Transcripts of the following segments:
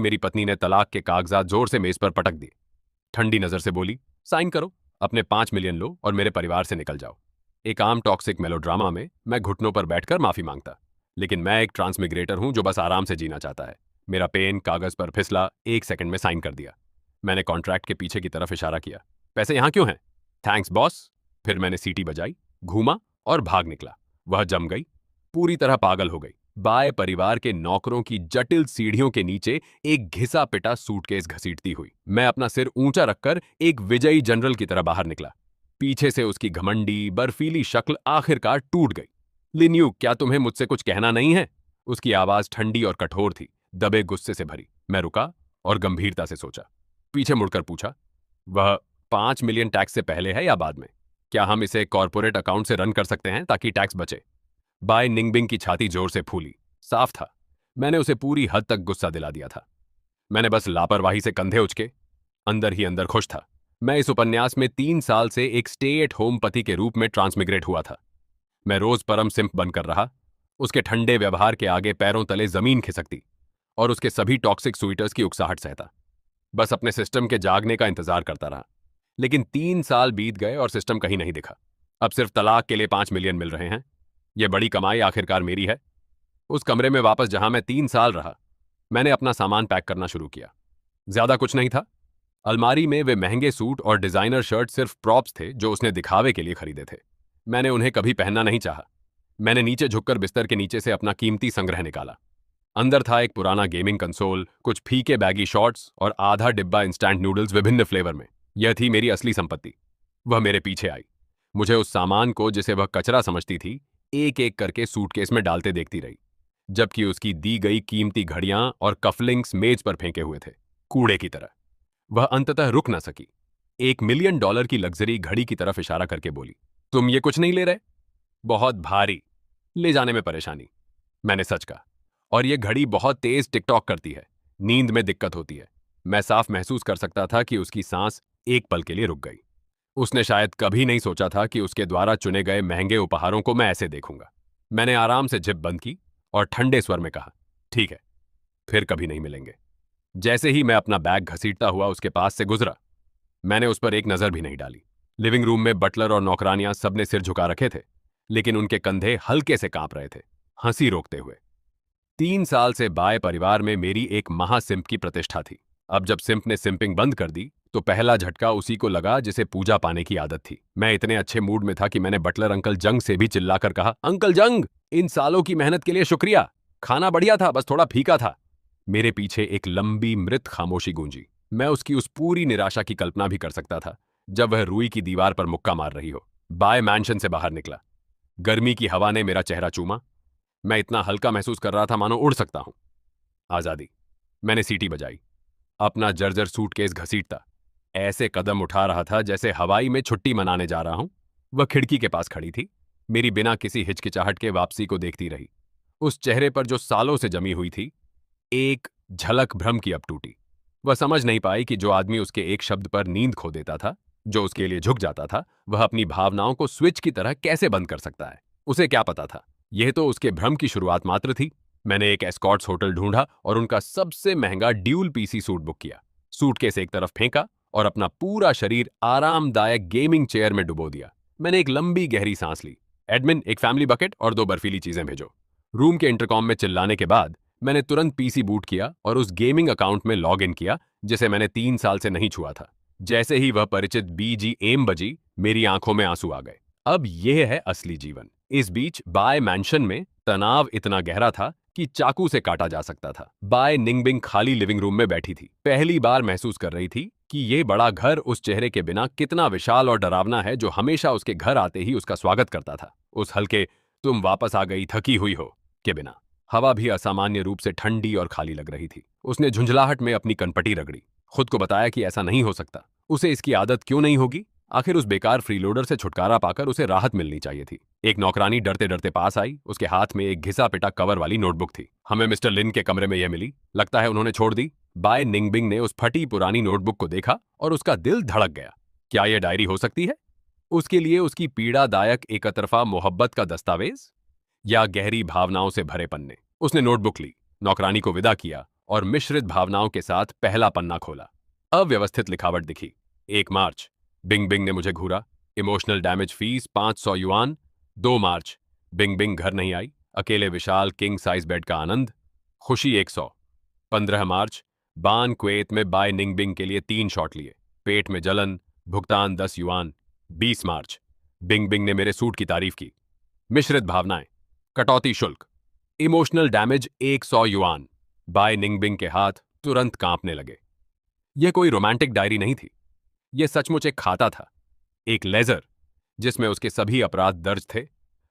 मेरी पत्नी ने तलाक के कागजात जोर से मेज पर पटक दिए। ठंडी नजर से बोली, साइन करो, अपने 5 मिलियन लो और मेरे परिवार से निकल जाओ। एक आम टॉक्सिक मेलोड्रामा में मैं घुटनों पर बैठकर माफी मांगता, लेकिन मैं एक ट्रांसमिग्रेटर हूं जो बस आराम से जीना चाहता है। मेरा पेन कागज पर फिसला, 1 सेकंड में साइन कर दिया। मैंने कॉन्ट्रैक्ट के पीछे की तरफ इशारा किया। पैसे यहां क्यों हैं? Thanks boss. फिर मैंने सीटी बजाई, घूमा और भाग निकला। वह जम गई, पूरी तरह पागल हो गई। बाय परिवार के नौकरों की जटिल सीढ़ियों के नीचे एक घिसा पिटा सूटकेस घसीटती हुई मैं अपना सिर ऊंचा रखकर एक विजयी जनरल की तरह बाहर निकला। पीछे से उसकी घमंडी बर्फीली शक्ल आखिरकार टूट गई। लिन्यू, क्या तुम्हें मुझसे कुछ कहना नहीं है? उसकी आवाज ठंडी और कठोर थी, दबे गुस्से से भरी। मैं रुका और गंभीरता से सोचा। पीछे मुड़कर पूछा, वह 5 मिलियन टैक्स से पहले है या बाद में? क्या हम इसे कॉर्पोरेट अकाउंट से रन कर सकते हैं ताकि टैक्स बचे? बाय निंगबिंग की छाती जोर से फूली। साफ था, मैंने उसे पूरी हद तक गुस्सा दिला दिया था। मैंने बस लापरवाही से कंधे उचके। अंदर ही अंदर खुश था। मैं इस उपन्यास में 3 साल से एक स्टे एट होम पति के रूप में ट्रांसमिग्रेट हुआ था। मैं रोज परम सिंप बनकर रहा, उसके ठंडे व्यवहार के आगे पैरों तले जमीन खिसकती और उसके सभी टॉक्सिक स्वीटर्स की उकसाहट सहता। बस अपने सिस्टम के जागने का इंतजार करता रहा। लेकिन 3 साल बीत गए और सिस्टम कहीं नहीं दिखा। अब सिर्फ तलाक के लिए 5 मिलियन मिल रहे हैं। यह बड़ी कमाई आखिरकार मेरी है। उस कमरे में वापस जहां मैं 3 साल रहा, मैंने अपना सामान पैक करना शुरू किया। ज्यादा कुछ नहीं था। अलमारी में वे महंगे सूट और डिजाइनर शर्ट सिर्फ प्रॉप्स थे जो उसने दिखावे के लिए खरीदे थे। मैंने उन्हें कभी पहनना नहीं चाहा। मैंने नीचे झुककर बिस्तर के नीचे से अपना कीमती संग्रह निकाला। अंदर था एक पुराना गेमिंग कंसोल, कुछ फीके बैगी शॉर्ट्स और आधा डिब्बा इंस्टेंट नूडल्स विभिन्न फ्लेवर में। यह थी मेरी असली संपत्ति। वह मेरे पीछे आई, मुझे उस सामान को जिसे वह कचरा समझती थी एक एक करके सूटकेस में डालते देखती रही, जबकि उसकी दी गई कीमती घड़ियां और कफलिंग्स मेज पर फेंके हुए थे, कूड़े की तरह। वह अंततः रुक न सकी। $1 मिलियन की लग्जरी घड़ी की तरफ इशारा करके बोली, तुम ये कुछ नहीं ले रहे? बहुत भारी, ले जाने में परेशानी। मैंने सच कहा। और यह घड़ी बहुत तेज टिकटॉक करती है, नींद में दिक्कत होती है। मैं साफ महसूस कर सकता था कि उसकी सांस एक पल के लिए रुक गई। उसने शायद कभी नहीं सोचा था कि उसके द्वारा चुने गए महंगे उपहारों को मैं ऐसे देखूंगा। मैंने आराम से जिप बंद की और ठंडे स्वर में कहा, ठीक है, फिर कभी नहीं मिलेंगे। जैसे ही मैं अपना बैग घसीटता हुआ उसके पास से गुजरा, मैंने उस पर एक नजर भी नहीं डाली। लिविंग रूम में बटलर और नौकरानियां सबने सिर झुका रखे थे, लेकिन उनके कंधे हल्के से कांप रहे थे, हंसी रोकते हुए। 3 साल से बाय परिवार में मेरी एक महासिंप की प्रतिष्ठा थी। अब जब सिंप ने सिंपिंग बंद कर दी तो पहला झटका उसी को लगा जिसे पूजा पाने की आदत थी। मैं इतने अच्छे मूड में था कि मैंने बटलर अंकल जंग से भी चिल्लाकर कहा, अंकल जंग, इन सालों की मेहनत के लिए शुक्रिया। खाना बढ़िया था, बस थोड़ा फीका था। मेरे पीछे एक लंबी मृत खामोशी गूंजी। मैं उसकी उस पूरी निराशा की कल्पना भी कर सकता था जब वह रुई की दीवार पर मुक्का मार रही हो। बाय मैंशन से बाहर निकला। गर्मी की हवा ने मेरा चेहरा चूमा। मैं इतना हल्का महसूस कर रहा था मानो उड़ सकता हूं। आजादी। मैंने सीटी बजाई, अपना जर्जर सूटकेस घसीटता ऐसे कदम उठा रहा था जैसे हवाई में छुट्टी मनाने जा रहा हूं। वह खिड़की के पास खड़ी थी, मेरी बिना किसी हिचकिचाहट के वापसी को देखती रही। उस चेहरे पर जो सालों से जमी हुई थी, एक झलक भ्रम की अब टूटी। वह समझ नहीं पाई कि जो आदमी उसके एक शब्द पर नींद खो देता था, जो उसके लिए झुक जाता था, वह अपनी भावनाओं को स्विच की तरह कैसे बंद कर सकता है। उसे क्या पता था, यह तो उसके भ्रम की शुरुआत मात्र थी। मैंने एक एस्कॉर्ट्स होटल ढूंढा और उनका सबसे महंगा ड्यूल पीसी सूट बुक किया। सूटकेस एक तरफ फेंका और अपना पूरा शरीर आरामदायक गेमिंग चेयर में डुबो दिया। मैंने एक लंबी गहरी सांस ली। एडमिन, एक फैमिली बकेट और 2 बर्फीली चीजें भेजो। रूम के इंटरकॉम में चिल्लाने के बाद मैंने तुरंत पीसी बूट किया और उस गेमिंग अकाउंट में लॉग इन किया जिसे मैंने 3 साल से नहीं छुआ था। जैसे ही वह परिचित बीजी एम बजी, मेरी आंखों में आंसू आ गए। अब यह है असली जीवन। इस बीच बाय मैंशन में तनाव इतना गहरा था कि चाकू से काटा जा सकता था। बाय निंगबिंग खाली लिविंग रूम में बैठी थी, पहली बार महसूस कर रही थी कि यह बड़ा घर उस चेहरे के बिना कितना विशाल और डरावना है जो हमेशा उसके घर आते ही उसका स्वागत करता था। उस हल्के तुम वापस आ गई थकी हुई हो के बिना। हवा भी असामान्य रूप से ठंडी और खाली लग रही थी। उसने झुंझलाहट में अपनी कनपटी रगड़ी, खुद को बताया कि ऐसा नहीं हो सकता। उसे इसकी आदत क्यों नहीं होगी? आखिर उस बेकार फ्रीलोडर से छुटकारा पाकर उसे राहत मिलनी चाहिए थी। एक नौकरानी डरते डरते पास आई। उसके हाथ में एक घिसा पिटा कवर वाली नोटबुक थी। हमें मिस्टर लिन के कमरे में यह मिली, लगता है उन्होंने छोड़ दी। बाय निंगबिंग ने उस फटी पुरानी नोटबुक को देखा और उसका दिल धड़क गया। क्या यह डायरी हो सकती है? उसके लिए उसकी पीड़ादायक एकतरफा मोहब्बत का दस्तावेज या गहरी भावनाओं से भरे पन्ने? उसने नोटबुक ली, नौकरानी को विदा किया और मिश्रित भावनाओं के साथ पहला पन्ना खोला। अव्यवस्थित लिखावट दिखी। 1 मार्च, बिंग बिंग ने मुझे घूरा, इमोशनल डैमेज फीस 500 युआन। 2 मार्च, बिंग बिंग घर नहीं आई, अकेले विशाल किंग साइज बेड का आनंद, खुशी 100। 15 मार्च, बान क्वेत में बाय निंग बिंग के लिए 3 शॉट लिए, पेट में जलन, भुगतान 10 युआन। 20 मार्च, बिंग बिंग ने मेरे सूट की तारीफ की, मिश्रित भावनाएं, कटौती शुल्क, इमोशनल डैमेज 100 युआन। बाय निंग बिंग के हाथ तुरंत कांपने लगे। यह कोई रोमांटिक डायरी नहीं थी, यह सचमुच एक खाता था, एक लेजर जिसमें उसके सभी अपराध दर्ज थे,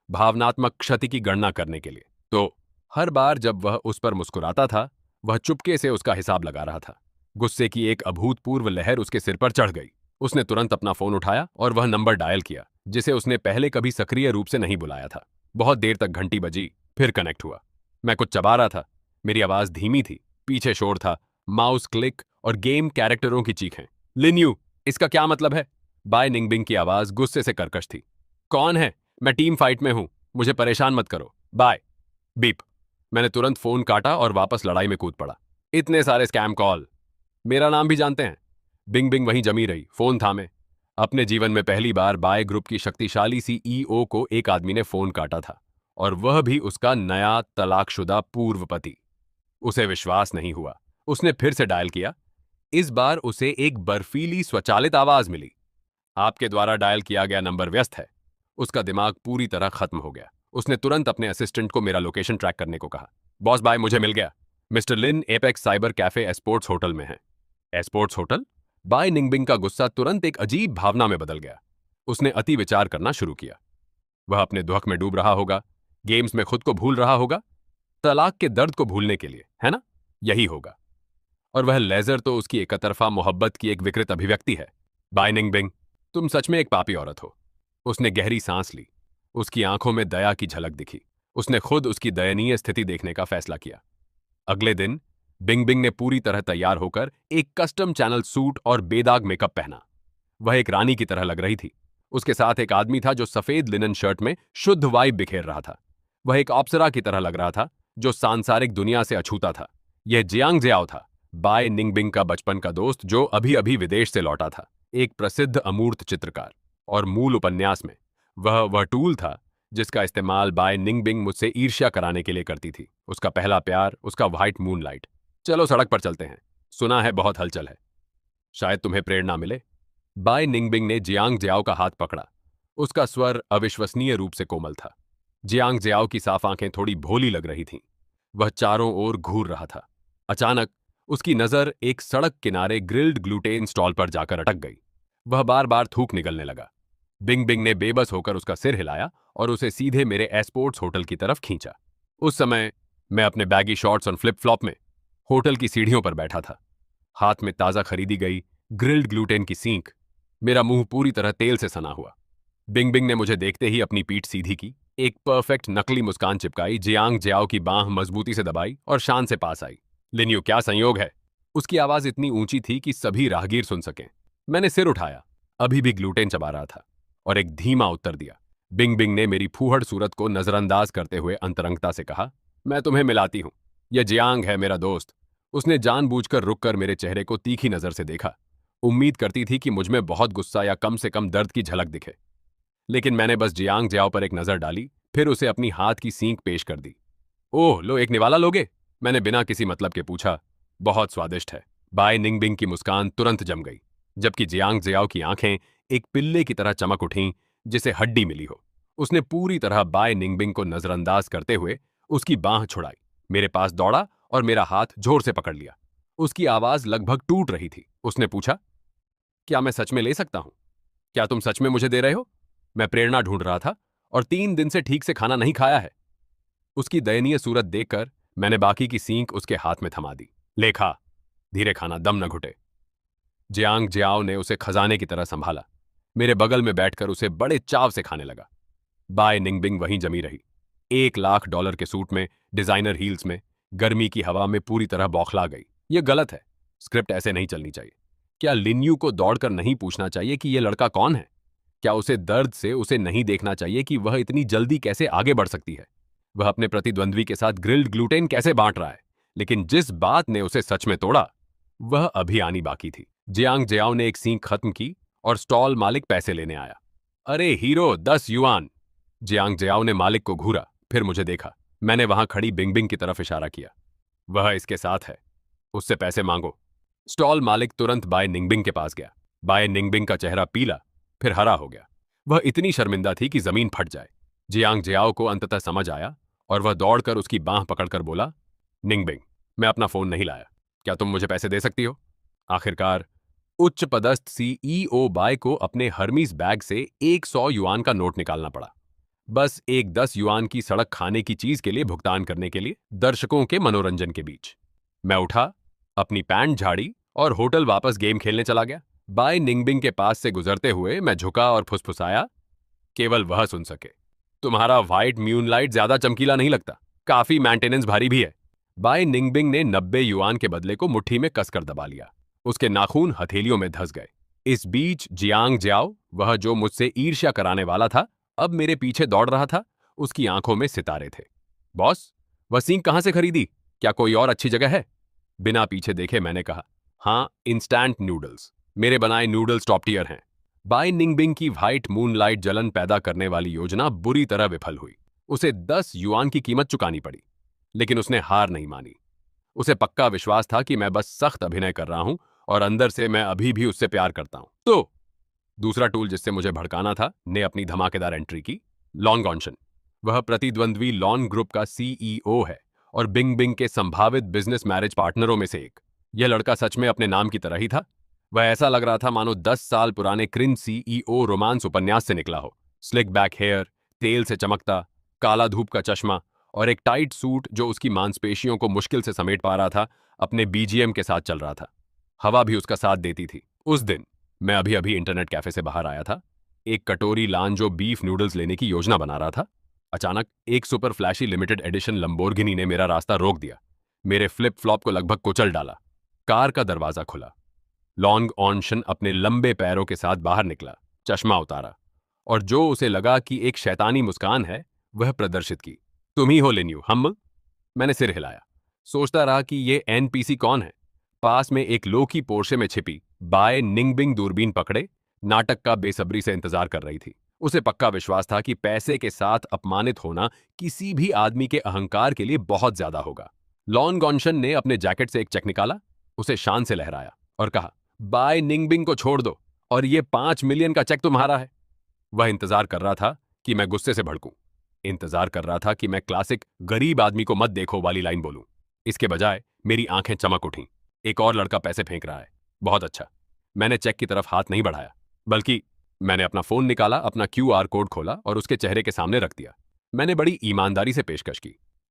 भावनात्मक क्षति की गणना करने के लिए। तो हर बार जब वह उस पर मुस्कुराता था, वह चुपके से उसका हिसाब लगा रहा था। गुस्से की एक अभूतपूर्व लहर उसके सिर पर चढ़ गई। उसने तुरंत अपना फोन उठाया और वह नंबर डायल किया जिसे उसने पहले कभी सक्रिय रूप से नहीं बुलाया था। बहुत देर तक घंटी बजी, फिर कनेक्ट हुआ। मैं कुछ चबा रहा था, मेरी आवाज धीमी थी, पीछे शोर था, माउस क्लिक और गेम कैरेक्टरों की चीखें। लिन्यू, इसका क्या मतलब है? बाय निंगबिंग की आवाज गुस्से से कर्कश थी। कौन है? मैं टीम फाइट में हूं, मुझे परेशान मत करो, बाय। बीप। मैंने तुरंत फोन काटा और वापस लड़ाई में कूद पड़ा। इतने सारे स्कैम कॉल, मेरा नाम भी जानते हैं। बिंग बिंग वहीं जमी रही, फोन थामे। अपने जीवन में पहली बार बाय ग्रुप की शक्तिशाली सीईओ को एक आदमी ने फोन काटा था, और वह भी उसका नया तलाकशुदा पूर्व पति। उसे विश्वास नहीं हुआ। उसने फिर से डायल किया। इस बार उसे एक बर्फीली स्वचालित आवाज मिली। आपके द्वारा डायल किया गया नंबर व्यस्त है। उसका दिमाग पूरी तरह खत्म हो गया। उसने तुरंत अपने असिस्टेंट को मेरा लोकेशन ट्रैक करने को कहा। बॉस बाय, मुझे मिल गया। Mister Lin Apex cyber cafe esports hotel में है। Esports hotel? बाय निंगबिंग का गुस्सा तुरंत एक अजीब भावना में बदल गया। उसने अति विचार करना शुरू किया। वह अपने दुख में डूब रहा होगा, गेम्स में खुद को भूल रहा होगा, तलाक के दर्द को भूलने के लिए, है ना? यही होगा। और वह लेजर तो उसकी एकतरफा मोहब्बत की एक विकृत अभिव्यक्ति है। बाय निंगबिंग, तुम सच में एक पापी औरत हो। उसने गहरी सांस ली। उसकी आंखों में दया की झलक दिखी। उसने खुद उसकी दयनीय स्थिति देखने का फैसला किया। अगले दिन बिंग बिंग ने पूरी तरह तैयार होकर एक कस्टम चैनल सूट और बेदाग मेकअप पहना। वह एक रानी की तरह लग रही थी। उसके साथ एक आदमी था जो सफेद लिनन शर्ट में शुद्ध वाइब बिखेर रहा था। वह एक अप्सरा की तरह लग रहा था जो सांसारिक दुनिया से अछूता था। यह जियांग जियाओ था, बाय निंगबिंग का बचपन का दोस्त जो अभी अभी विदेश से लौटा था, एक प्रसिद्ध अमूर्त चित्रकार। और मूल उपन्यास में वह टूल था जिसका इस्तेमाल बाय निंगबिंग मुझसे ईर्ष्या कराने के लिए करती थी। उसका पहला प्यार, उसका व्हाइट मूनलाइट। चलो सड़क पर चलते हैं, सुना है बहुत हलचल है, शायद तुम्हें प्रेरणा मिले। बाय निंगबिंग ने जियांग जियाओ का हाथ पकड़ा। उसका स्वर अविश्वसनीय रूप से कोमल था। जियांग जियाओ की साफ आंखें थोड़ी भोली लग रही थीं। वह चारों ओर घूर रहा था। अचानक उसकी नजर एक सड़क किनारे ग्रिल्ड ग्लूटेन स्टॉल पर जाकर अटक गई। वह बार बार थूक निकलने लगा। बिंग बिंग ने बेबस होकर उसका सिर हिलाया और उसे सीधे मेरे एस्पोर्ट्स होटल की तरफ खींचा। उस समय मैं अपने बैगी शॉर्ट्स और फ्लिप फ्लॉप में होटल की सीढ़ियों पर बैठा था, हाथ में ताजा खरीदी गई ग्रिल्ड ग्लूटेन की सींक। मेरा मुंह पूरी तरह तेल से सना हुआ। बिंग बिंग ने मुझे देखते ही अपनी पीठ सीधी की, एक परफेक्ट नकली मुस्कान चिपकाई, जियांग जियाओ की बांह मजबूती से दबाई और शान से पास आई। लिन्यू, क्या संयोग है? उसकी आवाज इतनी ऊंची थी कि सभी राहगीर सुन सकें। मैंने सिर उठाया, अभी भी ग्लूटेन चबा रहा था, और एक धीमा उत्तर दिया। बिंग बिंग ने मेरी फूहड़ सूरत को नजरअंदाज करते हुए अंतरंगता से कहा, मैं तुम्हें मिलाती हूं, यह जियांग है, मेरा दोस्त। उसने जानबूझकर रुककर मेरे चेहरे को तीखी नजर से देखा। उम्मीद करती थी कि मुझमें बहुत गुस्सा या कम से कम दर्द की झलक दिखे, लेकिन मैंने बस जियांग जियाओ पर एक नजर डाली, फिर उसे अपनी हाथ की सींक पेश कर दी। ओह, लो, एक निवाला लोगे? मैंने बिना किसी मतलब के पूछा। बहुत स्वादिष्ट है। बाय निंगबिंग की मुस्कान तुरंत जम गई, जबकि जियांग जियाओ की आंखें एक पिल्ले की तरह चमक उठीं जिसे हड्डी मिली हो। उसने पूरी तरह बाय निंगबिंग को नजरअंदाज करते हुए उसकी बांह छुड़ाई, मेरे पास दौड़ा और मेरा हाथ जोर से पकड़ लिया। उसकी आवाज लगभग टूट रही थी। उसने पूछा, क्या मैं सच में ले सकता हूं? क्या तुम सच में मुझे दे रहे हो? मैं प्रेरणा ढूंढ रहा था और 3 दिन से ठीक से खाना नहीं खाया है। उसकी दयनीय सूरत देखकर मैंने बाकी की सींक उसके हाथ में थमा दी। ले खा, धीरे खाना, दम न घुटे। जियांग जियाओ ने उसे खजाने की तरह संभाला, मेरे बगल में बैठकर उसे बड़े चाव से खाने लगा। बाय निंगबिंग वहीं जमी रही, $1,00,000 के सूट में, डिजाइनर हील्स में, गर्मी की हवा में पूरी तरह बौखला गई। यह गलत है, स्क्रिप्ट ऐसे नहीं चलनी चाहिए। क्या लिन्यू को दौड़कर नहीं पूछना चाहिए कि यह लड़का कौन है? क्या उसे दर्द से उसे नहीं देखना चाहिए कि वह इतनी जल्दी कैसे आगे बढ़ सकती है? वह अपने प्रतिद्वंद्वी के साथ ग्रिल्ड ग्लूटेन कैसे बांट रहा है? लेकिन जिस बात ने उसे सच में तोड़ा वह अभी आनी बाकी थी। जियांग जियाओ ने एक सींग खत्म की और स्टॉल मालिक पैसे लेने आया। अरे हीरो, 10 युआन। जियांग जियाओ ने मालिक को घूरा, फिर मुझे देखा। मैंने वहां खड़ी बिंग बिंग की तरफ इशारा किया। वह इसके साथ है, उससे पैसे मांगो। स्टॉल मालिक तुरंत बाय निंगबिंग के पास गया। बाय निंगबिंग का चेहरा पीला फिर हरा हो गया। वह इतनी शर्मिंदा थी कि जमीन फट जाए। जियांग जियाओ को अंततः समझ आया और वह दौड़कर उसकी बांह पकड़कर बोला, निंगबिंग, मैं अपना फोन नहीं लाया, क्या तुम मुझे पैसे दे सकती हो? आखिरकार उच्च पदस्थ सीईओ बाय को अपने हर्मीज बैग से 100 युआन का नोट निकालना पड़ा। बस एक 10 युआन की सड़क खाने की चीज के लिए भुगतान करने के लिए, दर्शकों के मनोरंजन के बीच। मैं उठा, अपनी पैंट झाड़ी और होटल वापस गेम खेलने चला गया। बाय निंगबिंग के पास से गुजरते हुए मैं झुका और फुसफुसाया, केवल वह सुन सके, तुम्हारा व्हाइट म्यूनलाइट ज्यादा चमकीला नहीं लगता, काफी मेंटेनेंस भारी भी है। बाय निंगबिंग ने 90 युआन के बदले को मुट्ठी में कसकर दबा लिया। उसके नाखून हथेलियों में धंस गए। इस बीच जियांग जियाओ, वह जो मुझसे ईर्ष्या कराने वाला था, अब मेरे पीछे दौड़ रहा था। उसकी आंखों में सितारे थे। बॉस, वह सींग कहां से खरीदी? क्या कोई और अच्छी जगह है? बिना पीछे देखे मैंने कहा, हाँ, इंस्टेंट नूडल्स। मेरे बनाए नूडल्स टॉप टियर हैं। बाय निंगबिंग की व्हाइट मूनलाइट जलन पैदा करने वाली योजना बुरी तरह विफल हुई। उसे 10 युआन की कीमत चुकानी पड़ी, लेकिन उसने हार नहीं मानी। उसे पक्का विश्वास था कि मैं बस सख्त अभिनय कर रहा हूं और अंदर से मैं अभी भी उससे प्यार करता हूं। तो दूसरा टूल जिससे मुझे भड़काना था ने अपनी धमाकेदार एंट्री की। लॉन गॉन्शन। वह प्रतिद्वंद्वी लॉन ग्रुप का सीईओ है और बिंग बिंग के संभावित बिजनेस मैरिज पार्टनरों में से एक। यह लड़का सच में अपने नाम की तरह ही था। वह ऐसा लग रहा था मानो 10 साल पुराने क्रिंज सीईओ रोमांस उपन्यास से निकला हो। स्लिक बैक हेयर, तेल से चमकता, काला धूप का चश्मा और एक टाइट सूट जो उसकी मांसपेशियों को मुश्किल से समेट पा रहा था, अपने बीजीएम के साथ चल रहा था। हवा भी उसका साथ देती थी। उस दिन मैं अभी अभी इंटरनेट कैफे से बाहर आया था। एक कटोरी लांजो बीफ नूडल्स लेने की योजना बना रहा था। अचानक एक super flashy limited edition Lamborghini ने मेरा रास्ता रोक दिया। मेरे फ्लिप फ्लॉप को लगभग कुचल डाला। कार का दरवाजा खुला। लॉन्ग ऑनशन अपने लंबे पैरों के साथ बाहर निकला, चश्मा उतारा और जो उसे लगा कि एक शैतानी मुस्कान है, वह प्रदर्शित की। तुम ही हो लिन्यू, हम? मैंने सिर हिलाया। सोचता रहा कि ये एनपीसी कौन है। पास में एक लोकी पोर्शे में छिपी बाय निंगबिंग दूरबीन पकड़े नाटक का बेसब्री से इंतजार कर रही थी। उसे पक्का विश्वास था कि पैसे के साथ अपमानित होना किसी भी आदमी के अहंकार के लिए बहुत ज्यादा होगा। लॉन गॉन्शन ने अपने जैकेट से एक चेक निकाला, उसे शान से लहराया और कहा, बाय निंगबिंग को छोड़ दो और ये 5 मिलियन का चेक तुम्हारा है। वह इंतजार कर रहा था कि मैं गुस्से से भड़कूं। इंतजार कर रहा था कि मैं क्लासिक गरीब आदमी को मत देखो वाली लाइन बोलूं। इसके बजाय मेरी आंखें चमक उठीं। एक और लड़का पैसे फेंक रहा है। बहुत अच्छा। मैंने चेक की तरफ हाथ नहीं बढ़ाया, बल्कि मैंने अपना फोन निकाला, अपना क्यूआर कोड खोला और उसके चेहरे के सामने रख दिया। मैंने बड़ी ईमानदारी से पेशकश की,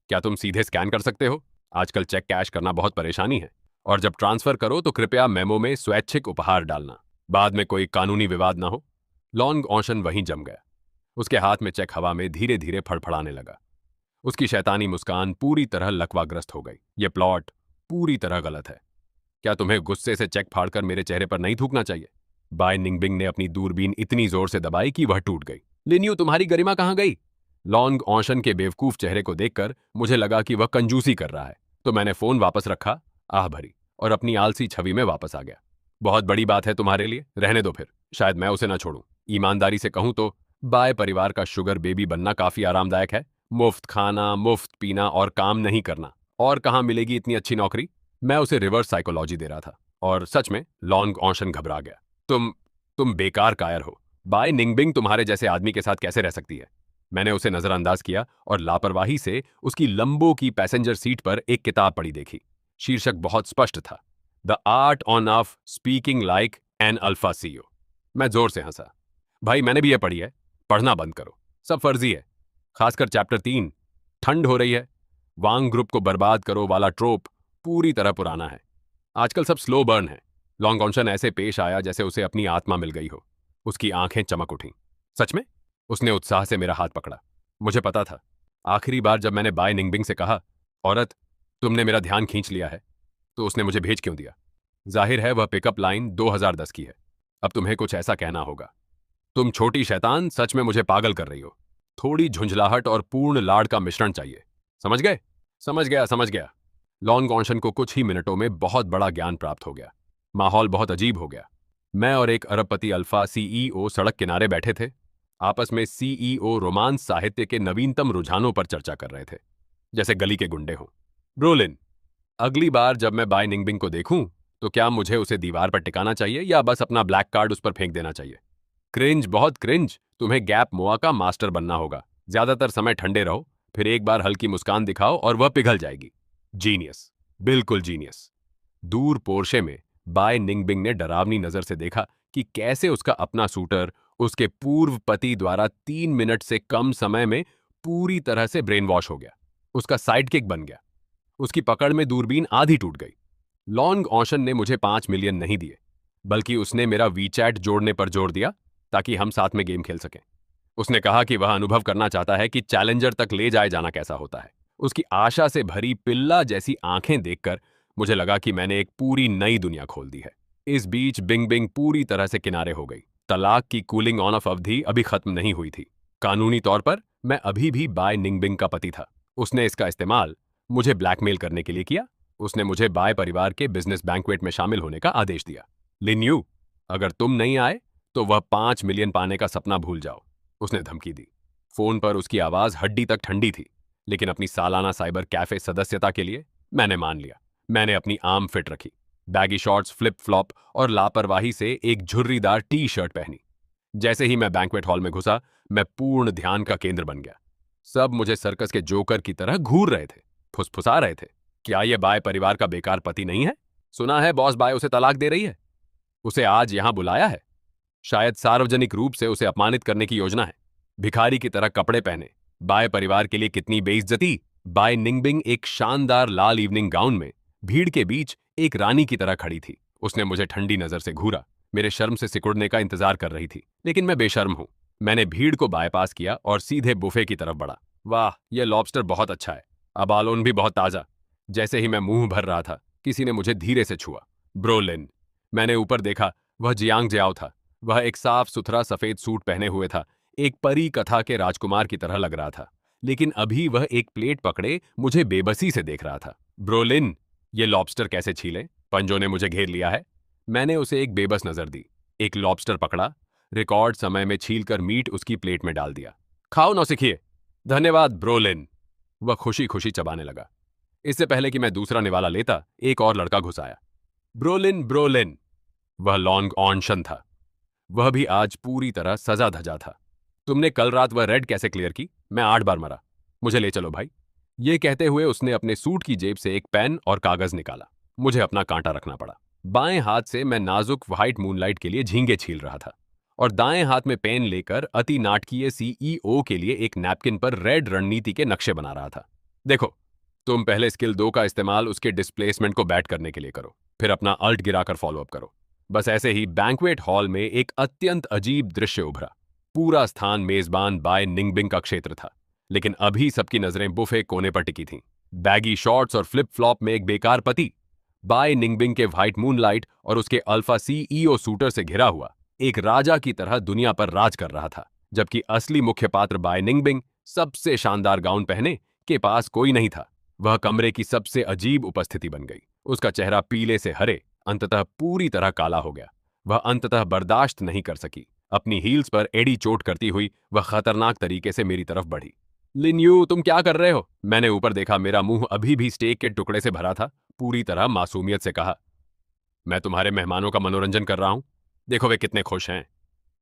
क्या तुम सीधे स्कैन कर सकते हो? आजकल चेक कैश करना बहुत परेशानी है, और जब ट्रांसफर करो तो कृपया मेमो में स्वैच्छिक उपहार डालना, बाद में कोई कानूनी विवाद ना हो। लॉन्ग ऑशन वहीं जम गया। उसके हाथ में चेक हवा में धीरे धीरे फड़फड़ाने लगा। उसकी शैतानी मुस्कान पूरी तरह लकवाग्रस्त हो गई। यह प्लॉट पूरी तरह गलत है। क्या तुम्हें गुस्से से चेक फाड़कर मेरे चेहरे पर नहीं थूकना चाहिए? बाय निंगबिंग ने अपनी दूरबीन इतनी जोर से दबाई कि वह टूट गई। लिन्यू, तुम्हारी गरिमा कहां गई? लॉन्ग ऑशन के बेवकूफ चेहरे को देखकर मुझे लगा कि वह कंजूसी कर रहा है, तो मैंने फोन वापस रखा, आह भरी, और अपनी आलसी छवि में वापस आ गया। बहुत बड़ी बात है तुम्हारे लिए, रहने दो फिर, शायद मैं उसे ना छोड़ूं। ईमानदारी से कहूं तो बाय परिवार का शुगर बेबी बनना काफी आरामदायक है। मुफ्त खाना, मुफ्त पीना और काम नहीं करना। और कहां मिलेगी इतनी अच्छी नौकरी? मैं उसे रिवर्स साइकोलॉजी दे रहा था, और सच में लॉन्ग ऑशन घबरा गया। तुम बेकार कायर हो। बाय निंगबिंग तुम्हारे जैसे आदमी के साथ कैसे रह सकती है? मैंने उसे नजरअंदाज किया और लापरवाही से उसकी लंबो की पैसेंजर सीट पर एक किताब पड़ी देखी। शीर्षक बहुत स्पष्ट था, the art on off speaking like an alpha CEO. मैं जोर से हंसा। भाई, मैंने भी यह पढ़ी है। पढ़ना बंद करो, सब फर्जी है। खासकर चैप्टर 3, ठंड हो रही है, वांग ग्रुप को बर्बाद करो वाला ट्रोप पूरी तरह पुराना है। आजकल सब स्लो बर्न है। लॉन्ग ऑप्शन ऐसे पेश आया जैसे उसे अपनी आत्मा मिल गई हो। उसकी आंखें चमक उठीं। सच में? उसने उत्साह से मेरा हाथ पकड़ा। मुझे पता था, आखिरी बार जब मैंने बाय निंगबिंग से कहा, औरत, तुमने मेरा ध्यान खींच लिया है, तो उसने मुझे भेज क्यों दिया? जाहिर है वह पिकअप लाइन 2010 की है। अब तुम्हें कुछ ऐसा कहना होगा। तुम छोटी शैतान, सच में मुझे पागल कर रही हो। थोड़ी झुंझलाहट और पूर्ण लाड़ का मिश्रण चाहिए। समझ गए? समझ गया, समझ गया। लॉन्ग ऑशन को कुछ ही मिनटों में बहुत बड़ा ज्ञान प्राप्त हो गया। माहौल बहुत अजीब हो गया। मैं और एक अरबपति अल्फा सीईओ सड़क किनारे बैठे थे। आपस में सीईओ रोमांस साहित्य के नवीनतम रुझानों पर चर्चा कर रहे थे, जैसे गली के गुंडे हों। ब्रोलिन, अगली बार जब मैं बाय निंगबिंग को देखूं, तो क्या मुझे उसे दीवार पर टिकाना चाहिए या बस अपना ब्लैक कार्ड उस पर फेंक देना चाहिए? क्रिंज, बहुत क्रिंज। तुम्हें गैप मोआ का मास्टर बनना होगा। ज्यादातर समय ठंडे रहो, फिर एक बार हल्की मुस्कान दिखाओ और वह पिघल जाएगी। जीनियस, बिल्कुल जीनियस। दूर पोर्शे में बाय निंगबिंग ने डरावनी नजर से देखा कि कैसे उसका अपना शूटर उसके पूर्व पति द्वारा 3 मिनट से कम समय में पूरी तरह से ब्रेन वॉश हो गया, उसका साइड किक बन गया। उसकी पकड़ में दूरबीन आधी टूट गई। लॉन्ग ऑशन ने मुझे 5 मिलियन नहीं दिए, बल्कि उसने मेरा वीचैट जोड़ने पर जोर दिया ताकि हम साथ में गेम खेल सकें। उसने कहा कि वह अनुभव करना चाहता है कि चैलेंजर तक ले जाए जाना कैसा होता है। उसकी आशा से भरी पिल्ला जैसी आंखें देखकर मुझे लगा कि मैंने एक पूरी नई दुनिया खोल दी है। इस बीच बिंग बिंग पूरी तरह से किनारे हो गई। तलाक की कूलिंग ऑन ऑफ अवधि अभी खत्म नहीं हुई थी। कानूनी तौर पर मैं अभी भी बाय निंगबिंग का पति था। उसने इसका इस्तेमाल मुझे ब्लैकमेल करने के लिए किया। उसने मुझे बाय परिवार के बिजनेस बैंक्वेट में शामिल होने का आदेश दिया। लिन्यू, अगर तुम नहीं आए तो वह 5 मिलियन पाने का सपना भूल जाओ, उसने धमकी दी। फोन पर उसकी आवाज हड्डी तक ठंडी थी, लेकिन अपनी सालाना साइबर कैफे सदस्यता के लिए मैंने मान लिया। मैंने अपनी आर्म फिट रखी, बैगी शॉर्ट्स, फ्लिप फ्लॉप और लापरवाही से एक झुर्रीदार टी शर्ट पहनी। जैसे ही मैं बैंक्वेट हॉल में घुसा, मैं पूर्ण ध्यान का केंद्र बन गया। सब मुझे सर्कस के जोकर की तरह घूर रहे थे, फुसफुसा रहे थे। क्या यह बाय परिवार का बेकार पति नहीं है? सुना है बॉस बाय उसे तलाक दे रही है। उसे आज यहां बुलाया है। शायद सार्वजनिक रूप से उसे अपमानित करने की योजना है। भिखारी की तरह कपड़े पहने बाय परिवार के लिए कितनी बेइज्जती। बाय निंगबिंग एक शानदार लाल इवनिंग गाउन में भीड़ के बीच एक रानी की तरह खड़ी थी। उसने मुझे ठंडी नजर से घूरा, मेरे शर्म से सिकुड़ने का इंतजार कर रही थी, लेकिन मैं बेशर्म हूं। मैंने भीड़ को बायपास किया और सीधे बुफे की तरफ बढ़ा। वाह, यह लॉबस्टर बहुत अच्छा है, अबालोन भी बहुत ताजा। जैसे ही मैं मुंह भर रहा था, किसी ने मुझे धीरे से छुआ। ब्रोलिन, मैंने ऊपर देखा। वह जियांग जियाओ था। वह एक साफ सुथरा सफेद सूट पहने हुए था, एक परी कथा के राजकुमार की तरह लग रहा था, लेकिन अभी वह एक प्लेट पकड़े मुझे बेबसी से देख रहा था। ब्रोलिन, ये लॉबस्टर कैसे छीले? पंजों ने मुझे घेर लिया है। मैंने उसे एक बेबस नजर दी। एक लॉबस्टर पकड़ा, रिकॉर्ड समय में छीलकर मीट उसकी प्लेट में डाल दिया। खाओ नौसिखिए। धन्यवाद ब्रोलिन। वह खुशी खुशी चबाने लगा। इससे पहले कि मैं दूसरा निवाला लेता, एक और लड़का घुस आया। Brolin, Brolin. वह लॉन्ग ऑनशन था। वह भी आज पूरी तरह सजा धजा था। तुमने कल रात वह रेड कैसे क्लियर की? मैं 8 बार मरा। मुझे ले चलो भाई। ये कहते हुए उसने अपने सूट की जेब से एक पेन और कागज निकाला। मुझे अपना कांटा रखना पड़ा। बाएं हाथ से मैं नाजुक व्हाइट मूनलाइट के लिए झींगे छील रहा था और दाएं हाथ में पेन लेकर अति नाटकीय सीईओ के लिए एक नैपकिन पर रेड रणनीति के नक्शे बना रहा था। देखो, तुम पहले स्किल 2 का इस्तेमाल उसके डिस्प्लेसमेंट को बैट करने के लिए करो, फिर अपना अल्ट गिराकर फॉलोअप करो। बस ऐसे ही बैंक्वेट हॉल में एक अत्यंत अजीब दृश्य उभरा। पूरा स्थान मेजबान बाय निंगबिंग का क्षेत्र था, लेकिन अभी सबकी नजरें बुफे कोने पर टिकी थीं। बैगी शॉर्ट्स और फ्लिप फ्लॉप में एक बेकार पति, बाय निंगबिंग के व्हाइट मूनलाइट और उसके अल्फा सीईओ शूटर से घिरा हुआ एक राजा की तरह दुनिया पर राज कर रहा था, जबकि असली मुख्य पात्र बाय निंगबिंग सबसे शानदार गाउन पहने के पास कोई नहीं था। वह कमरे की सबसे अजीब उपस्थिति बन गई। उसका चेहरा पीले से हरे, अंततः पूरी तरह काला हो गया। वह अंततः बर्दाश्त नहीं कर सकी। अपनी हील्स पर एड़ी चोट करती हुई वह खतरनाक तरीके से मेरी तरफ बढ़ी। लिन्यू, तुम क्या कर रहे हो? मैंने ऊपर देखा। मेरा मुंह अभी भी स्टेक के टुकड़े से भरा था। पूरी तरह मासूमियत से कहा, मैं तुम्हारे मेहमानों का मनोरंजन कर रहा हूं। देखो वे कितने खुश हैं।